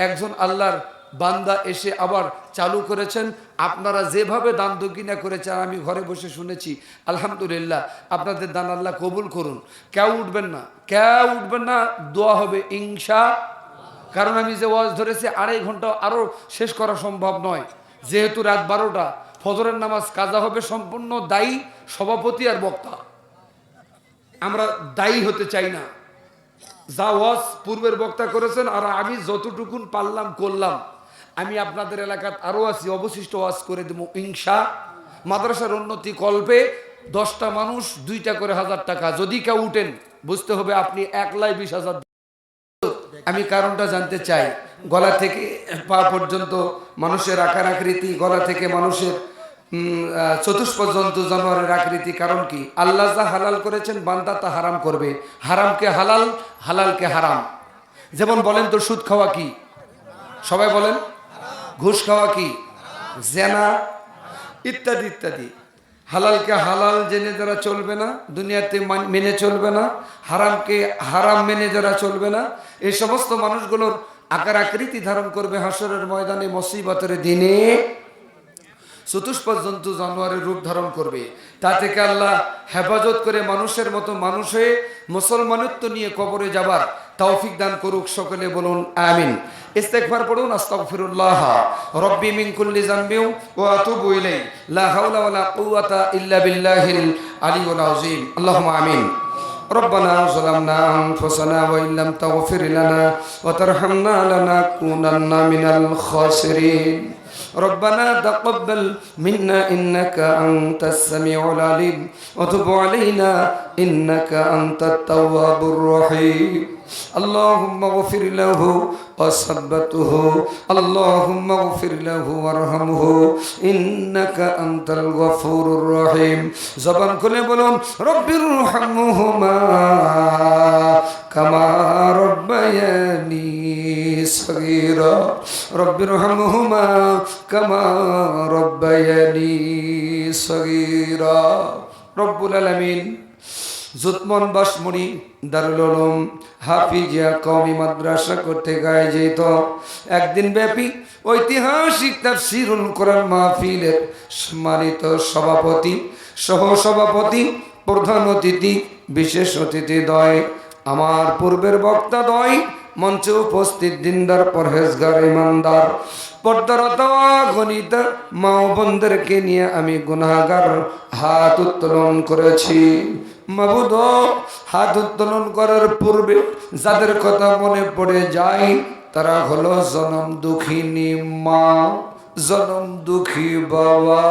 একজন আল্লাহর বান্দা এসে আবার চালু করেছেন। আপনারা যেভাবে দান দক্ষিণা করেছেন আমি ঘরে বসে শুনেছি, আলহামদুলিল্লাহ। আপনাদের দান আল্লাহ কবুল করুন। কেউ উঠবেন না, দোয়া হবে ইনশা। কারণ আমি যে ওয়াজ ধরেছি 2.5 ঘন্টা আরও শেষ করা সম্ভব নয়, যেহেতু রাত 12টা, ফজরের নামাজ কাজা হবে। সম্পূর্ণ দায়ী সভাপতি আর বক্তা, আমরা দায়ী হতে চাই না। যা ওয়াজ পূর্বের বক্তা করেছেন আর আমি যতটুকুন পারলাম করলাম। আমি আপনাদের এলাকাত আরও আছি, অবশিষ্ট ওয়াজ করে দেবো ইনশা। মাদ্রাসার উন্নতি কল্পে 10টা মানুষ 2টা করে 1000 টাকা, যদি কেউ উঠেন বুঝতে হবে আপনি 1,20,000। আমি কারণটা জানতে চাই। গলা থেকে পা পর্যন্ত মানুষের আকার আকৃতি, গলা থেকে মানুষের চতুষ্পদ জন্তু জানোয়ারের আকৃতি, কারণ কি? আল্লাহ যা হালাল করেছেন বান্দা তা হারাম করবে। হারামকে হালাল, হালালকে হারাম। যেমন বলেন তো, সুদ খাওয়া কি? সবাই বলেন। ঘুষ খাওয়া কি? জেনা ইত্যাদি ইত্যাদি। হালালকে হালাল জেনে যারা চলবে না, দুনিয়াতে মেনে চলবে না, হারামকে হারাম মেনে যারা চলবে না, এই সমস্ত মানুষগুলোর আকার আকৃতি ধারণ করবে হাসরের ময়দানে, মুসিবতের দিনে চতুষ্পদ জন্তু জানোয়ারের রূপ ধারণ করবে। তা থেকে আল্লাহ হেফাজত করে মানুষের মতো মানুষ হয়ে মুসলমানত্ব নিয়ে কবরে যাবার তৌফিক দান করুক। সকলে বলুন আমিন। ইস্তেগফার পড়ুন। আস্তাগফিরুল্লাহ রব্বি মিন কুল্লি যামবি ওয়া আতুবু ইলাইহি লা হাওলা ওয়ালা কুওয়াতা ইল্লা বিল্লাহিল আলিয়্যিল আযীম। আল্লাহুম্মা আমিন। ربنا ظلمنا أنفسنا وإن لم تغفر لنا وترحمنا لنكونن من الخاسرين. ربنا تقبل منا إنك أنت السميع العليم وتب علينا إنك أنت التواب الرحيم. اللهم اغفر له وثبته، اللهم اغفر له وارحمه إنك أنت الغفور الرحيم. زبان খুলে বলুন রব্বির রহমহুমা কামা রব্বায়ানি সগীরা। রব্বির রহমহুমা কামা রব্বায়ানি সগীরা। রব্বুল আলামিন জুতমন বাসমুড়ি দারুল উলুম হাফিজিয়া কওমি মাদ্রাসা কর্তৃক আয়োজিত একদিন ব্যাপী ঐতিহাসিক তাফসীরুল কোরআন মাহফিলের সম্মানিত সভাপতি, সহসভাপতি, প্রধান অতিথি, বিশেষ অতিথিদ্বয়, আমার পূর্বের বক্তাদ্বয়, মঞ্চে উপস্থিত দিনদার পরহেজগার ইমানদার পর্দারত গণিত মা ও বোনদেরকে নিয়ে আমি গুনাহগার হাত উত্তোলন করেছি। মাবুদ, হাত উত্তোলন করার পূর্বে যাদের কথা মনে পড়ে যায় তারা হলো জনম দুঃখিনী মা, জনম দুঃখী বাবা।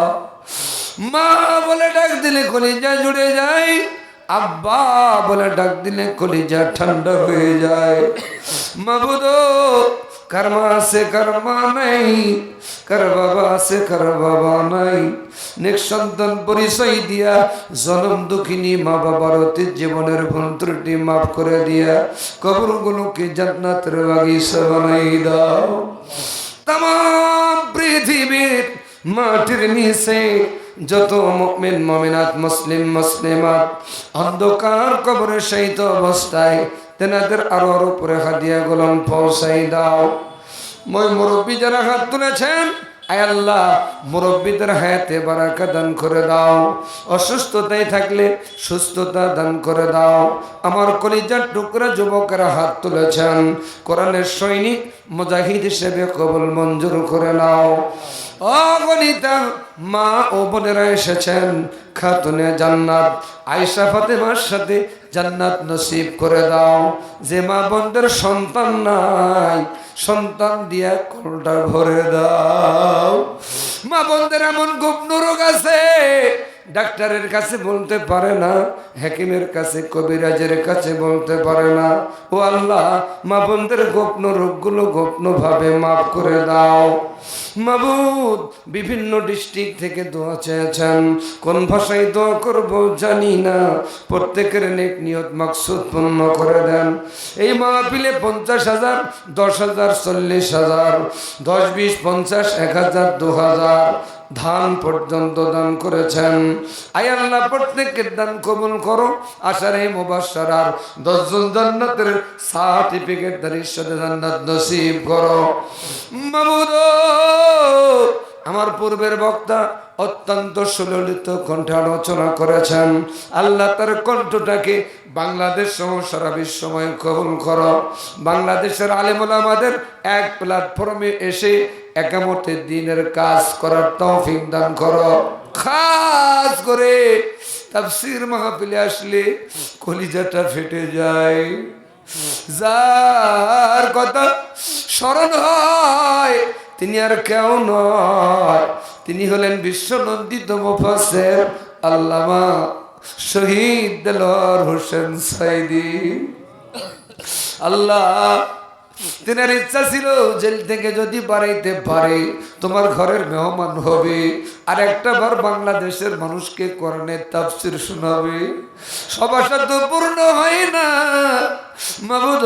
মা বলে ডাক দিলে কলিজা জুড়ে যায়, আব্বা বলে ডাক দিলে কলিজা ঠান্ডা হয়ে যায়। মাবুদ, কার মা আছে কার মা নাই, কার বাবা আছে কার বাবা নাই, নিঃসন্তান পরিচয় দিয়া জনম দুঃখিনী মা বাবার অতীত জীবনের ভুল ত্রুটি মাফ করে দিয়া কবরগুলোকে জান্নাতের বাগিচা বানাই দাও। তাম পৃথিবীর মাটির নিচে যত মুমিন মুমিনাত, মুসলিম মুসলিমাত অন্ধকার কবরে শায়িত অবস্থায় তেনাদের আরো উপরে হাদিয়া গোলাম পৌঁছাই দাও। মই মুরব্বী যারা হাত তুলেছেন, আয় আল্লাহ মুরব্বীদের হায়াতে বারাকা দান করে দাও। অসুস্থতায় থাকলে সুস্থতা দান করে দাও। আমার কলিজার টুকরা যুবকেরা হাত তুলেছেন, কোরআনের সৈনিক মুজাহিদ হিসেবে কবুল মঞ্জুর করে নাও। অগণিতা মা ও বোনেরা এসেছেন, খাতুনে জান্নাত আয়েশা ফাতেমার সাথে জান্নাত নসিব করে দাও। যে মা বোনদের সন্তান নাই, সন্তান দিয়া কলটা ভরে দাও। মা বোনদের এমন গোপন রোগ আছে ডাক্তারের কাছে বলতে পারে না, হাকিমের কাছে কবিরাজের কাছে বলতে পারে না। ও আল্লাহ, মা বোনদের গোপন রোগগুলো গোপন ভাবে মাফ করে দাও। মাবুদ, বিভিন্ন ডিস্ট্রিক্ট থেকে দোয়া চেয়েছেন, কোন ভাষায় দোয়া করবো জানি না, প্রত্যেকের নেক নিয়ত মাকসুদ পূর্ণ করে দেন। এই মাহফিলে 50,000, 10,000, 40,000, 10, 20, 50, 1,000, 2,000 ধান পর্যন্ত দান করেছেন। আয় আল্লাহ প্রত্যেকের দান কবুল করো। আশারে মুবাশশারার 10 জন জান্নাতের সার্টিফিকেট দারির সাথে জান্নাত নসিব করো মাবুদ। আমার পূর্বের বক্তা অত্যন্ত সুললিত কণ্ঠে আলোচনা করেছেন। আল্লাহ তার কণ্ঠটাকে বাংলাদেশ সহ সারা বিশ্বময় কবুল করো। বাংলাদেশের আলেম ওলামাদের এক প্ল্যাটফর্মে এসে একামতে দ্বীনের কাজ করার তৌফিক দান করো। খাস করে তাফসীর মাহফিলে আসলে কলিজাটা ফেটে যায়। যার কথা স্মরণ হয় তিনি আর কেউ নয়, তিনি হলেন বিশ্বনন্দিত মুফাসসির আল্লামা শহীদ দেলোয়ার হোসেন সাইদি। আল্লাহ তিনার ইচ্ছা ছিল জেল থেকে যদি বাড়াইতে পারে তোমার ঘরের মেহমান হবে, আর একটা বার বাংলাদেশের মানুষকে কোরআনের তাফসীর শোনাবে। সব আশা তো পূর্ণ হয় না মাবুদ,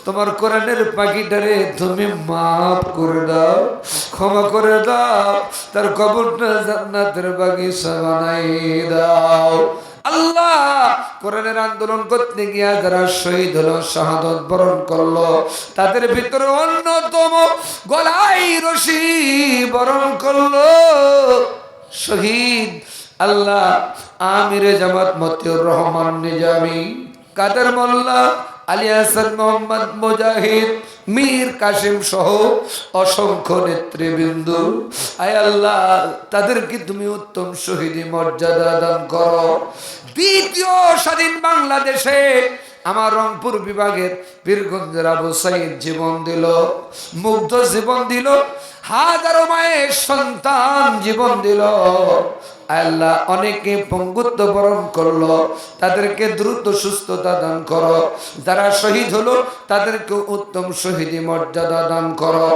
তোমার কোরআনের পাখিটারে তুমি মাফ করে দাও, ক্ষমা করে দাও, তার কবরটা জান্নাতের বাগিচা বানাই দাও। আল্লাহ কোরআনের আন্দোলন করতে গিয়া যারা শহীদ হলো, শাহাদত বরণ করলো, তাদের ভিতরে অন্যতম গলায় রশি বরণ করলো শহীদ আল্লাহ আমিরে জামাত মতিউর রহমান নিজামী, কাদের মোল্লা, আলী হাসান মোহাম্মদ মুজাহিদ, মীর কাসিম সহ অসংখ্য নেতৃবৃন্দ। আয় আল্লাহ তাদেরকে তুমি উত্তম শহীদি মর্যাদা দান করো। দ্বিতীয় স্বাধীন বাংলাদেশে আমার রংপুর বিভাগের বীরগঞ্জের আবু সাইদ জীবন দিল, মুগ্ধ জীবন দিল, হাজারো মায়ের সন্তান জীবন দিল। আল্লাহ অনেকে পঙ্গুত্ব বরণ করলো, তাদেরকে দ্রুত সুস্থতা দান করো। যারা শহীদ হলো তাদেরকে উত্তম শহীদি মর্যাদা দান করো।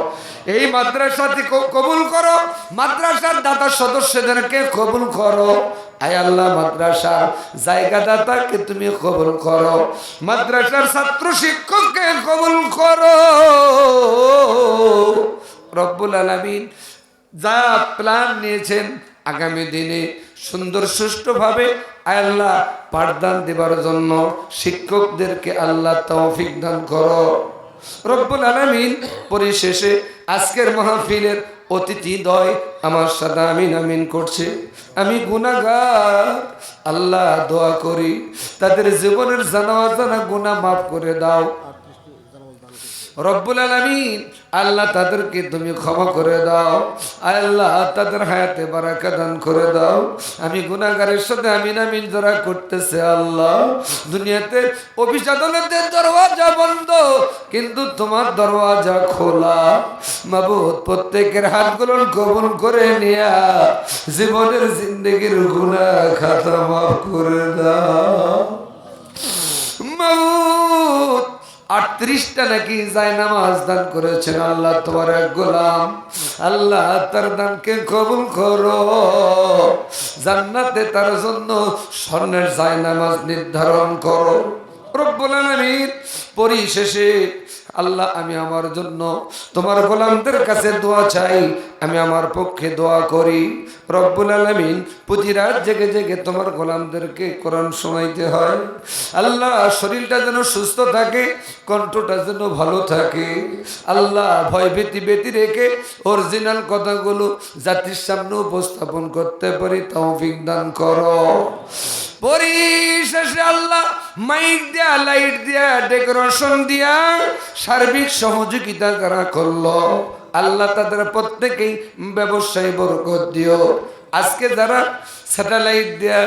এই মাদ্রাসাকে কবুল করো, মাদ্রাসার দাতা সদস্যদেরকে কবুল করো। আয় আল্লাহ মাদ্রাসার জায়গাদাতাকে তুমি কবুল করো, মাদ্রাসার ছাত্র শিক্ষককে কবুল করো রব্বুল আলামিন। যা প্ল্যান নিয়েছেন আগামী দিনে সুন্দর সুষ্ঠুভাবে আল্লাহ পাঠদান দেবার জন্য শিক্ষকদেরকে আল্লাহ তৌফিক দান করো রব্বুল আলামিন। পরিশেষে আজকের মাহফিলের অতিথিদ্বয় আমার সাথে আমিন আমিন করছে। আমি গুনাহগার, আল্লাহ দোয়া করি তাদের জীবনের জানা অজানা গুনাহ মাফ করে দাও রব্বুল আলামিন। আল্লাহ তাদেরকে তুমি ক্ষমা করে দাও, আল্লাহ তাদের হায়াতে বারাকা দান করে দাও। আমি গুনাহগারের সাথে আমিন আমিন যারা করতেছে আল্লাহ, দুনিয়াতে অফিস আদালতের দরওয়াজা বন্ধ কিন্তু তোমার দরওয়াজা খোলা। মাবুদ প্রত্যেকের হাতগুলো কবুল করে নিয়া জীবনের জিন্দেগির গুনাহ খাতা মাফ করে দাও মাবুদ। 38টা নাকি জায়নামাজ দান করেছেন আল্লাহ তোমার এক গোলাম, আল্লাহ তার দানকে কবুল করো। জান্নাতে তার জন্য স্বর্ণের জায়নামাজ নির্ধারণ করো রব্বুল আলামিন। পরিশেষে আল্লাহ আমি আমার জন্য তোমার গোলামদের কাছে দোয়া চাই, আমি আমার পক্ষে দোয়া করি রব্বুল আলামিন। প্রতি রাত জেগে জেগে তোমার গোলামদেরকে কোরআন শোনাইতে হয় আল্লাহ। শরীরটা যেন সুস্থ থাকে, কণ্ঠটা যেন ভালো থাকে আল্লাহ। ভয় ভীতি ব্যতি রেখে অরিজিনাল কথাগুলো জাতির সামনে উপস্থাপন করতে পারি তৌফিক দান করো। পরিশেষে আল্লাহ মাইক দিয়া, লাইট দিয়া, ডেকোরেশন দিয়া সার্বিক সহযোগিতা করা করলো আল্লাহ, তাদের প্রত্যেকেই ব্যবসায়ী বরকত দিও। আজকে যারা স্যাটেলাইট দিয়া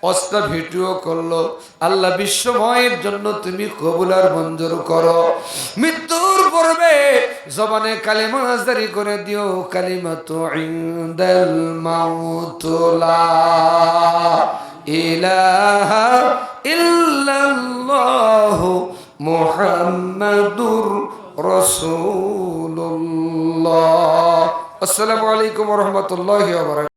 অস্ত্র ভিডিও করলো আল্লাহ বিশ্বময়ের জন্য তুমি কবুল আর মঞ্জুর করো। মৃত্যুর পূর্বে জবানে কালিমা জারি করে দিও, কালিমাতু ইনদাল মাউত লা ইলাহা ইল্লাল্লাহু মুহাম্মাদুর রাসূলুল্লাহ। আসসালামু আলাইকুম ওয়া রাহমাতুল্লাহি ওয়া বারাকাতুহু।